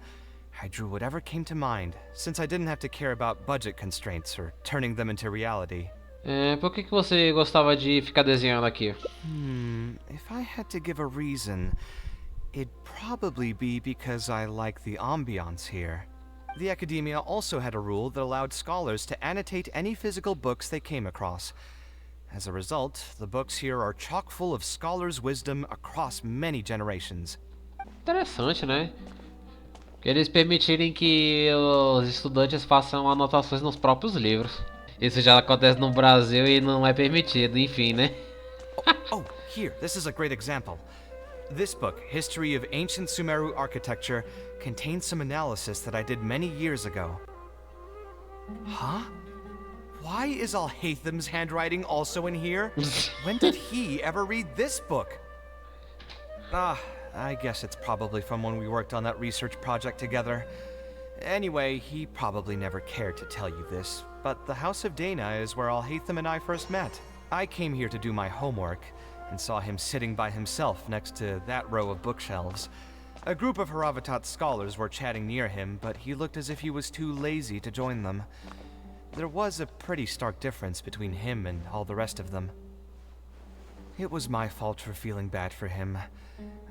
I drew whatever came to mind, since I didn't have to care about budget constraints or turning them into reality. Por que você gostava de ficar desenhando aqui? If I had to give a reason, it'd probably be because I like the ambiance here. The academia also had a rule that allowed scholars to annotate any physical books they came across. As a result, the books here are chock full of scholars' wisdom across many generations. Interessante, né? Eles permitirem que os estudantes façam anotações nos próprios livros. Isso já acontece no Brasil e não é permitido, enfim, né? Here, this is a great example. This book, History of Ancient Sumeru Architecture, contains some analysis that I did many years ago. Huh? Why is Al-Haytham's handwriting also in here? When did he ever read this book? I guess it's probably from when we worked on that research project together. Anyway, he probably never cared to tell you this, but the House of Dana is where Al-Haytham and I first met. I came here to do my homework, and saw him sitting by himself next to that row of bookshelves. A group of Haravatat scholars were chatting near him, but he looked as if he was too lazy to join them. There was a pretty stark difference between him and all the rest of them. It was my fault for feeling bad for him.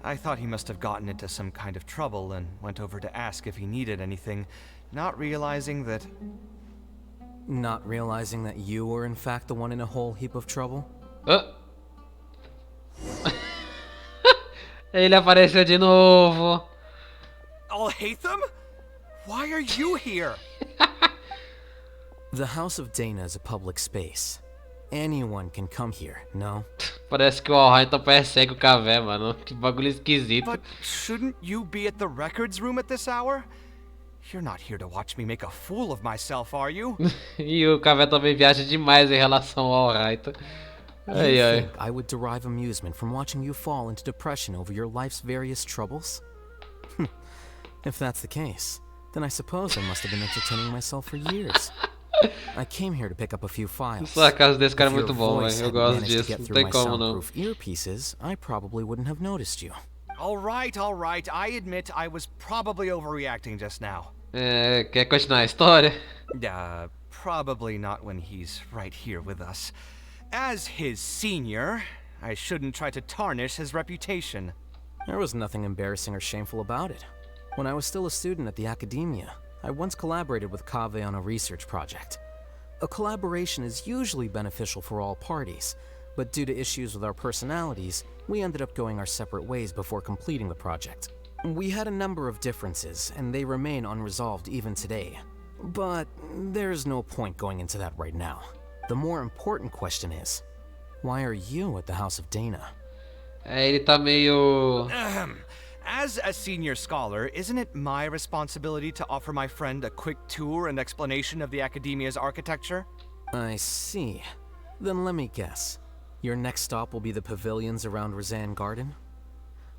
I thought he must have gotten into some kind of trouble and went over to ask if he needed anything, not realizing that... Not realizing that you were in fact the one in a whole heap of trouble? Ele apareceu de novo. Al-Haytham? Why are you here? The House of Dana is a public space. Anyone can come here, no? Parece que o Al-Haytham persegue o Kaveh, mano. Que bagulho esquisito. But shouldn't you be at the records room at this hour? You're not here to watch me make a fool of myself, are you? E o Kaveh também viaja demais em relação ao Al-Haytham. You think I would derive amusement from watching you fall into depression over your life's various troubles? If that's the case, then I suppose I must have been entertaining myself for years. I came here to pick up a few files. O sarcasmo desse cara é muito bom, velho. Eu gosto disso. Não tem como não. Earpieces, I probably wouldn't have noticed you. All right. I admit I was probably overreacting just now. Quer continuar a história? Probably not when he's right here with us. As his senior, I shouldn't try to tarnish his reputation. There was nothing embarrassing or shameful about it. When I was still a student at the academia, I once collaborated with Kaveh on a research project. A collaboration is usually beneficial for all parties, but due to issues with our personalities, we ended up going our separate ways before completing the project. We had a number of differences, and they remain unresolved even today. But there's no point going into that right now. The more important question is, why are you at the House of Dana? Ele tá meio... As a senior scholar, isn't it my responsibility to offer my friend a quick tour and explanation of the academia's architecture? I see. Then let me guess. Your next stop will be the pavilions around Razan Garden?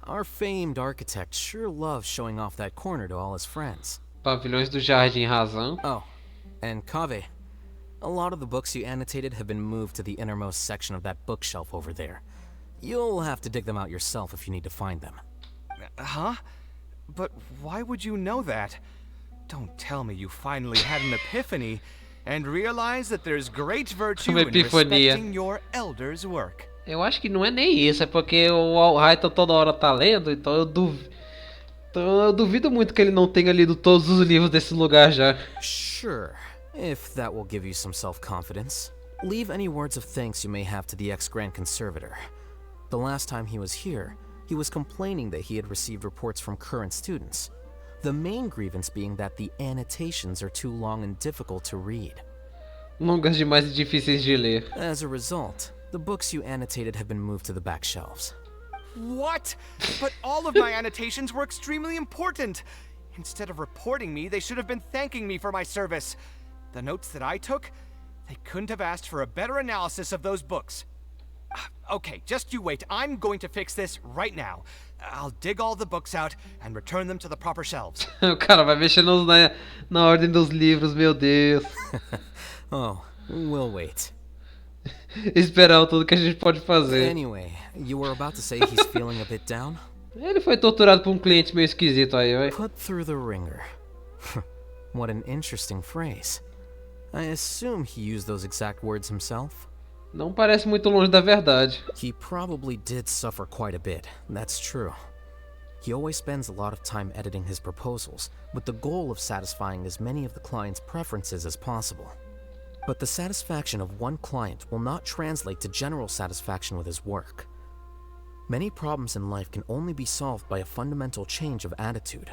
Our famed architect sure loves showing off that corner to all his friends. Pavilhões do Jardim Razan. Oh, and Kaveh. A lot of the books you annotated have been moved to the innermost section of that bookshelf over there. You'll have to dig them out yourself if you need to find them. Huh? But why would you know that? Don't tell me you finally had an epiphany and realize that there's great virtue in respecting your elders' work. Eu acho que não é nem isso, é porque o Raito toda hora tá lendo, então eu duvido muito que ele não tenha lido todos os livros desse lugar já. Sure, if that will give you some self-confidence. Leave any words of thanks you may have to the ex-Grand Conservator. The last time he was here, he was complaining that he had received reports from current students. The main grievance being that the annotations are too long and difficult to read. Longas demais e difíceis de ler. As a result, the books you annotated have been moved to the back shelves. What? But all of my annotations were extremely important. Instead of reporting me, they should have been thanking me for my service. The notes that I took, they couldn't have asked for a better analysis of those books. Okay, just you wait. I'm going to fix this right now. I'll dig all the books out and return them to the proper shelves. O cara vai mexendo na ordem dos livros, meu Deus. Oh, we'll wait. Esperar tudo que a gente pode fazer. Anyway, you were about to say he's feeling a bit down? Ele foi torturado por cliente meio esquisito aí, vai. Put through the ringer. What an interesting phrase. I assume he used those exact words himself? Não parece muito longe da verdade. He probably did suffer quite a bit, that's true. He always spends a lot of time editing his proposals, with the goal of satisfying as many of the client's preferences as possible. But the satisfaction of one client will not translate to general satisfaction with his work. Many problems in life can only be solved by a fundamental change of attitude.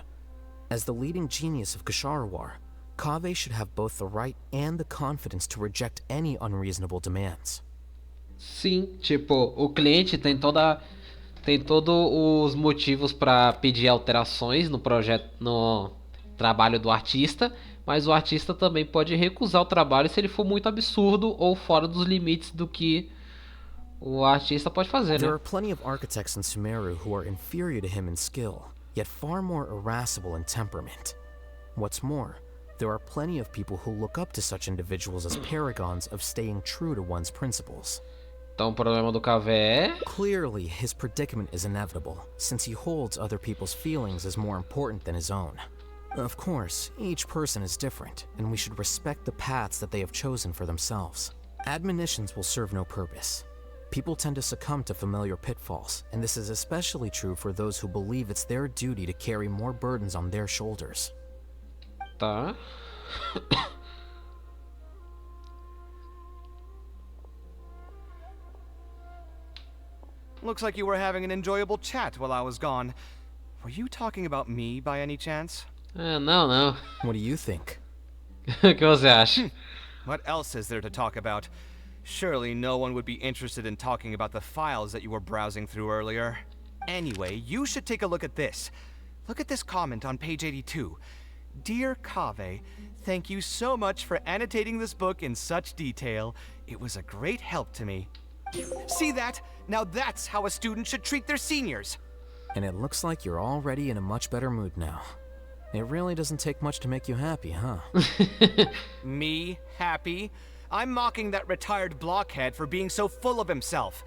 As the leading genius of Ksharawar, Kaveh should have both the right and the confidence to reject any unreasonable demands. Sim, tipo, o cliente tem todos os motivos para pedir alterações no projeto, no trabalho do artista, mas o artista também pode recusar o trabalho se ele for muito absurdo ou fora dos limites do que o artista pode fazer, né? There are plenty of architects in Sumeru who are inferior to him in skill, yet far more irascible in temperament. What's more, there are plenty of people who look up to such individuals as paragons of staying true to one's principles. Então o problema do Kaveh é... Clearly, his predicament is inevitable, since he holds other people's feelings as more important than his own. Of course, each person is different, and we should respect the paths that they have chosen for themselves. Admonitions will serve no purpose. People tend to succumb to familiar pitfalls, and this is especially true for those who believe it's their duty to carry more burdens on their shoulders. Tá. Looks like you were having an enjoyable chat while I was gone. Were you talking about me by any chance? Não. What do you think? O que você acha? What else is there to talk about? Surely no one would be interested in talking about the files that you were browsing through earlier. Anyway, you should take a look at this. Look at this comment on page 82. Dear Kaveh, thank you so much for annotating this book in such detail. It was a great help to me. See that? Now that's how a student should treat their seniors. And it looks like you're already in a much better mood now. It really doesn't take much to make you happy, huh? Me happy? I'm mocking that retired blockhead for being so full of himself.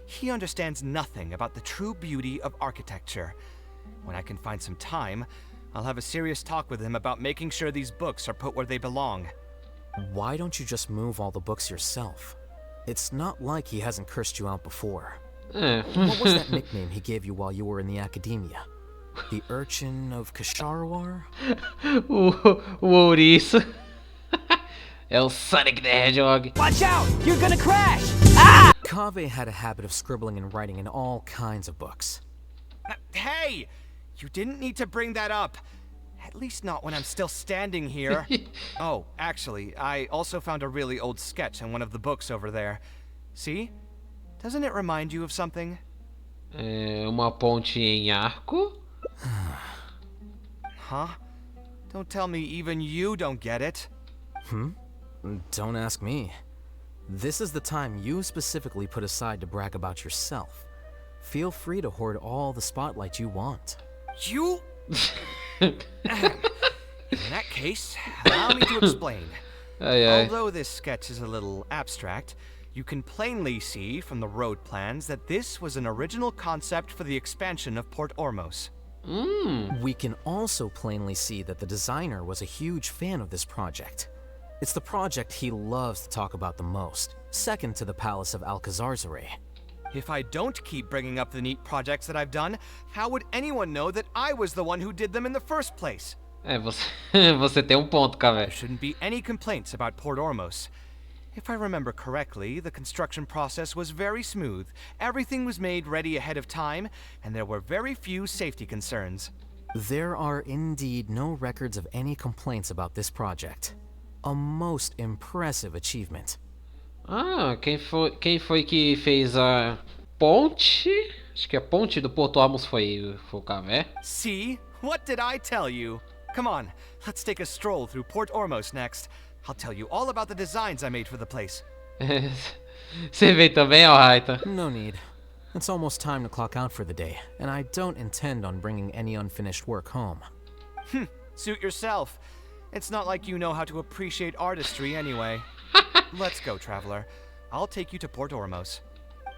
He understands nothing about the true beauty of architecture. When I can find some time, I'll have a serious talk with him about making sure these books are put where they belong. Why don't you just move all the books yourself? It's not like he hasn't cursed you out before. What was that nickname he gave you while you were in the academia? The Urchin of Ksharawar? O ouriço. É o Sonic the Hedgehog. Watch out! You're gonna crash! Kaveh had a habit of scribbling and writing in all kinds of books. Hey! You didn't need to bring that up. At least not when I'm still standing here. Oh, actually, I also found a really old sketch in one of the books over there. See? Doesn't it remind you of something? Uma ponte em arco? Huh? Don't tell me even you don't get it. Don't ask me. This is the time you specifically put aside to brag about yourself. Feel free to hoard all the spotlight you want. You? In that case, allow me to explain. Although this sketch is a little abstract, You can plainly see from the road plans that this was an original concept for the expansion of Port Ormos. We can also plainly see that the designer was a huge fan of this project. It's the project he loves to talk about the most, second to the Palace of Alcazarzaray. If I don't keep bringing up the neat projects that I've done, how would anyone know that I was the one who did them in the first place? Você tem ponto, Kaveh. There shouldn't be any complaints about Port Ormos. If I remember correctly, the construction process was very smooth, everything was made ready ahead of time, and there were very few safety concerns. There are indeed no records of any complaints about this project. A most impressive achievement. Quem foi que fez a ponte? Acho que a ponte do Porto Ormos foi o Kaveh. See? What did I tell you? Come on, let's take a stroll through Port Ormos next. I'll tell you all about the designs I made for the place. Você veio também, Alraita? No need. It's almost time to clock out for the day, and I don't intend on bringing any unfinished work home. Suit yourself. It's not like you know how to appreciate artistry anyway. Let's go, traveler. I'll take you to Port Ormos.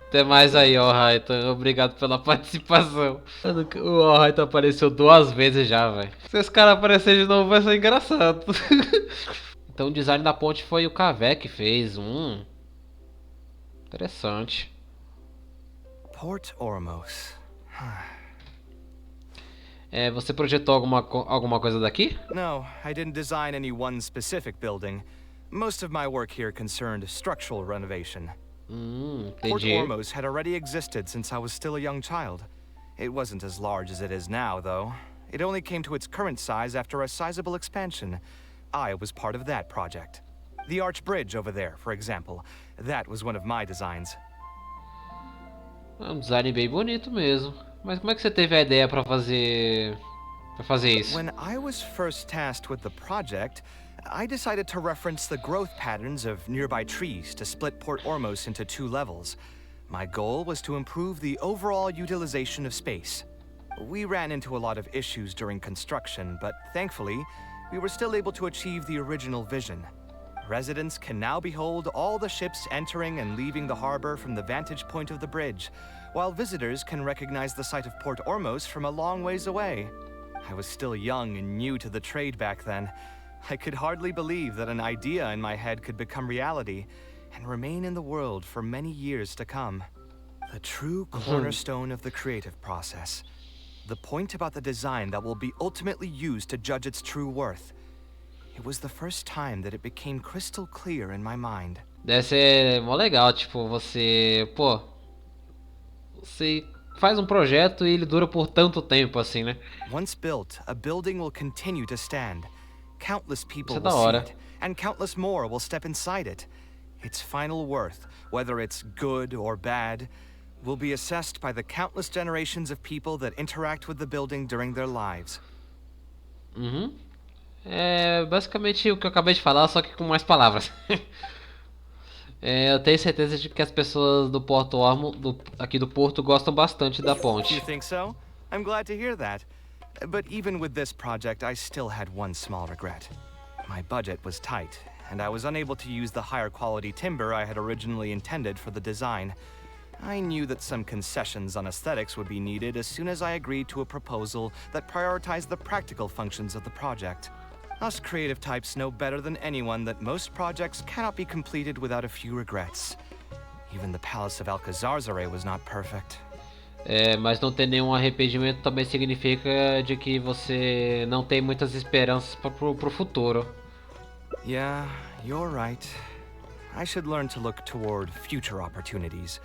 Até mais aí, Alraita. Obrigado pela participação. O Alraita apareceu 2 vezes já, velho. Se esse cara aparecer de novo, vai ser engraçado. Então o design da ponte foi o Kaveh que fez. Interessante. Port Ormos. Você projetou alguma coisa daqui? No, I didn't design any one specific building. Most of my work here concerned structural renovation. Port Entendi. Ormos had already existed since I was still a young child. It wasn't as large as it is now, though. It only came to its current size after a sizable expansion. I was part of that project. The arch bridge over there, for example. That was one of my designs. Design bem bonito mesmo. Mas como é que você teve a ideia para fazer isso? When I was first tasked with the project, I decided to reference the growth patterns of nearby trees to split Port Ormos into 2 levels. My goal was to improve the overall utilization of space. We ran into a lot of issues during construction, but thankfully, we were still able to achieve the original vision. Residents can now behold all the ships entering and leaving the harbor from the vantage point of the bridge, while visitors can recognize the site of Port Ormos from a long ways away. I was still young and new to the trade back then. I could hardly believe that an idea in my head could become reality and remain in the world for many years to come. The true cornerstone of the creative process. The point about the design that will be ultimately used to judge its true worth. It was the first time that it became crystal clear in my mind. Deve ser mó legal, tipo, você faz projeto e ele dura por tanto tempo assim, né? Once built, a building will continue to stand. Countless people Isso é da will see hora. it, and countless more will step inside it. Its final worth, whether it's good or bad, will be assessed by the countless generations of people that interact with the building during their lives. É basicamente o que eu acabei de falar, só que com mais palavras. Eu tenho certeza de que as pessoas do Porto Ormo, aqui do Porto, gostam bastante da ponte. You think so? I'm glad to hear that. But even with this project, I still had one small regret. My budget was tight, and I was unable to use the higher quality timber I had originally intended for the design. I knew that some concessions on aesthetics would be needed as soon as I agreed to a proposal that prioritized the practical functions of the project. Us creative types know better than anyone that most projects cannot be completed without a few regrets. Even the Palace of Alcazarzaray was not perfect. Mas não ter nenhum arrependimento também significa de que você não tem muitas esperanças pro futuro. Yeah, you're right. I should learn to look toward future opportunities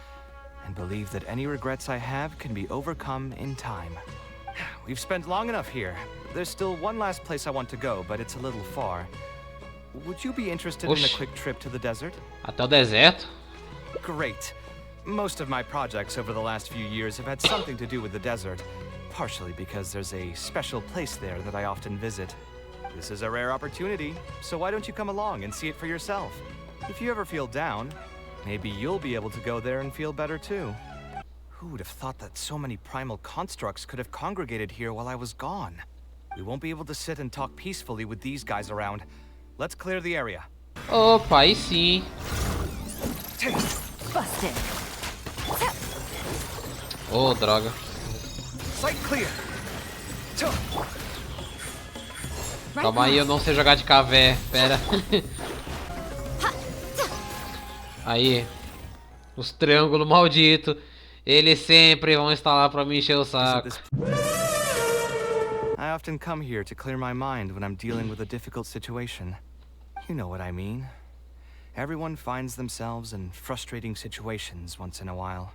and believe that any regrets I have can be overcome in time. We've spent long enough here. There's still one last place I want to go, but it's a little far. Would you be interested in a quick trip to the desert? Até o deserto? Great. Most of my projects over the last few years have had something to do with the desert, partially because there's a special place there that I often visit. This is a rare opportunity, so why don't you come along and see it for yourself? If you ever feel down, maybe you'll be able to go there and feel better too. Who would have thought that so many primal constructs could have congregated here while I was gone? We won't be able to sit and talk peacefully with these guys around. Let's clear the area. Opa, aí sim. Oh, droga. Sight clear. Calma aí, eu não sei jogar de Kaveh. Pera. Aí. Os triângulos malditos. Eles sempre vão estar lá pra me encher o saco. I often come here to clear my mind when I'm dealing with a difficult situation. You know what I mean. Everyone finds themselves in frustrating situations once in a while.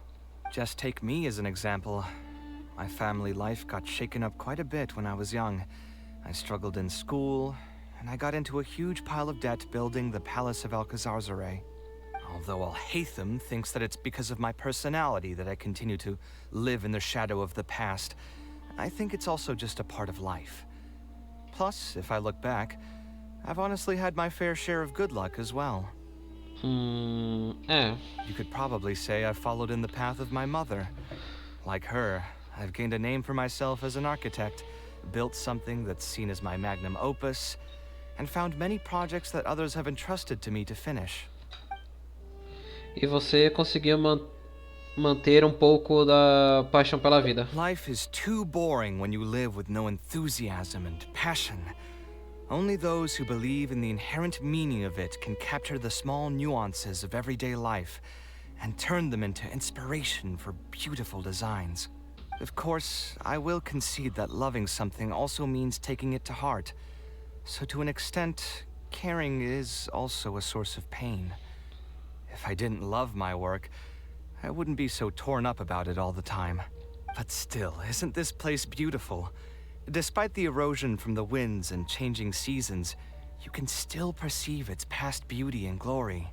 Just take me as an example. My family life got shaken up quite a bit when I was young. I struggled in school, and I got into a huge pile of debt building the Palace of Alcazarzaray. Although Al-Haytham thinks that it's because of my personality that I continue to live in the shadow of the past, I think it's also just a part of life. Plus, if I look back, I've honestly had my fair share of good luck as well. You could probably say I've followed in the path of my mother. Like her, I've gained a name for myself as an architect, built something that's seen as my magnum opus, and found many projects that others have entrusted to me to finish. E você conseguiu manter pouco da paixão pela vida. Life is too boring when you live with no enthusiasm and passion. Only those who believe in the inherent meaning of it can capture the small nuances of everyday life and turn them into inspiration for beautiful designs. Of course, I will concede that loving something also means taking it to heart. So to an extent, caring is also a source of pain. If I didn't love my work, I wouldn't be so torn up about it all the time. But still, isn't this place beautiful? Despite the erosion from the winds and changing seasons, you can still perceive its past beauty and glory.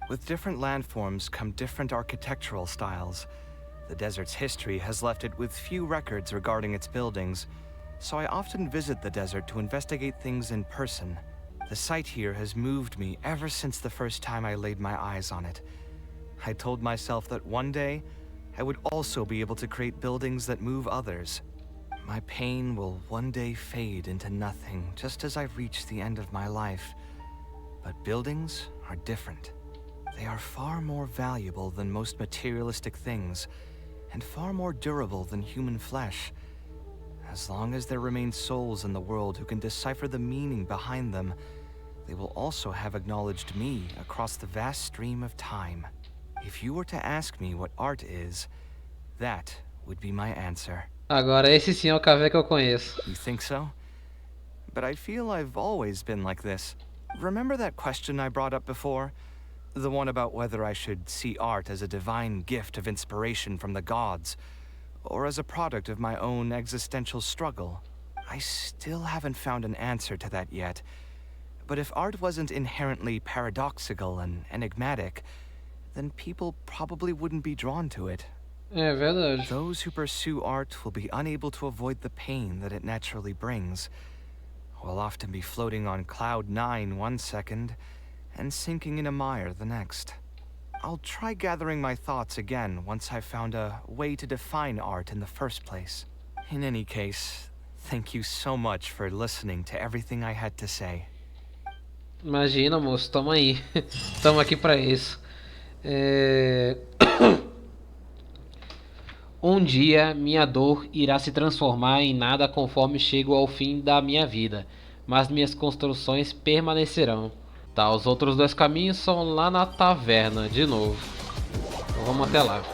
With different landforms come different architectural styles. The desert's history has left it with few records regarding its buildings, so I often visit the desert to investigate things in person. The sight here has moved me ever since the first time I laid my eyes on it. I told myself that one day, I would also be able to create buildings that move others. My pain will one day fade into nothing, just as I reach the end of my life. But buildings are different. They are far more valuable than most materialistic things, and far more durable than human flesh. As long as there remain souls in the world who can decipher the meaning behind them, they will also have acknowledged me across the vast stream of time. If you were to ask me what art is, that would be my answer. Agora esse sim é o Kaveh que eu conheço. You think so? But I feel I've always been like this. Remember that question I brought up before? The one about whether I should see art as a divine gift of inspiration from the gods, or as a product of my own existential struggle. I still haven't found an answer to that yet. But if art wasn't inherently paradoxical and enigmatic, then people probably wouldn't be drawn to it. É verdade. Those who pursue art will be unable to avoid the pain that it naturally brings. Will often be floating on cloud 9 one second, and sinking in a mire the next. I'll try gathering my thoughts again once I've found a way to define art in the first place. In any case, thank you so much for listening to everything I had to say. Imagina, moço, tamo aí. Tamo aqui pra isso. Um dia minha dor irá se transformar em nada conforme chego ao fim da minha vida, mas minhas construções permanecerão. Tá, os outros dois caminhos são lá na taverna, de novo. Então vamos até lá.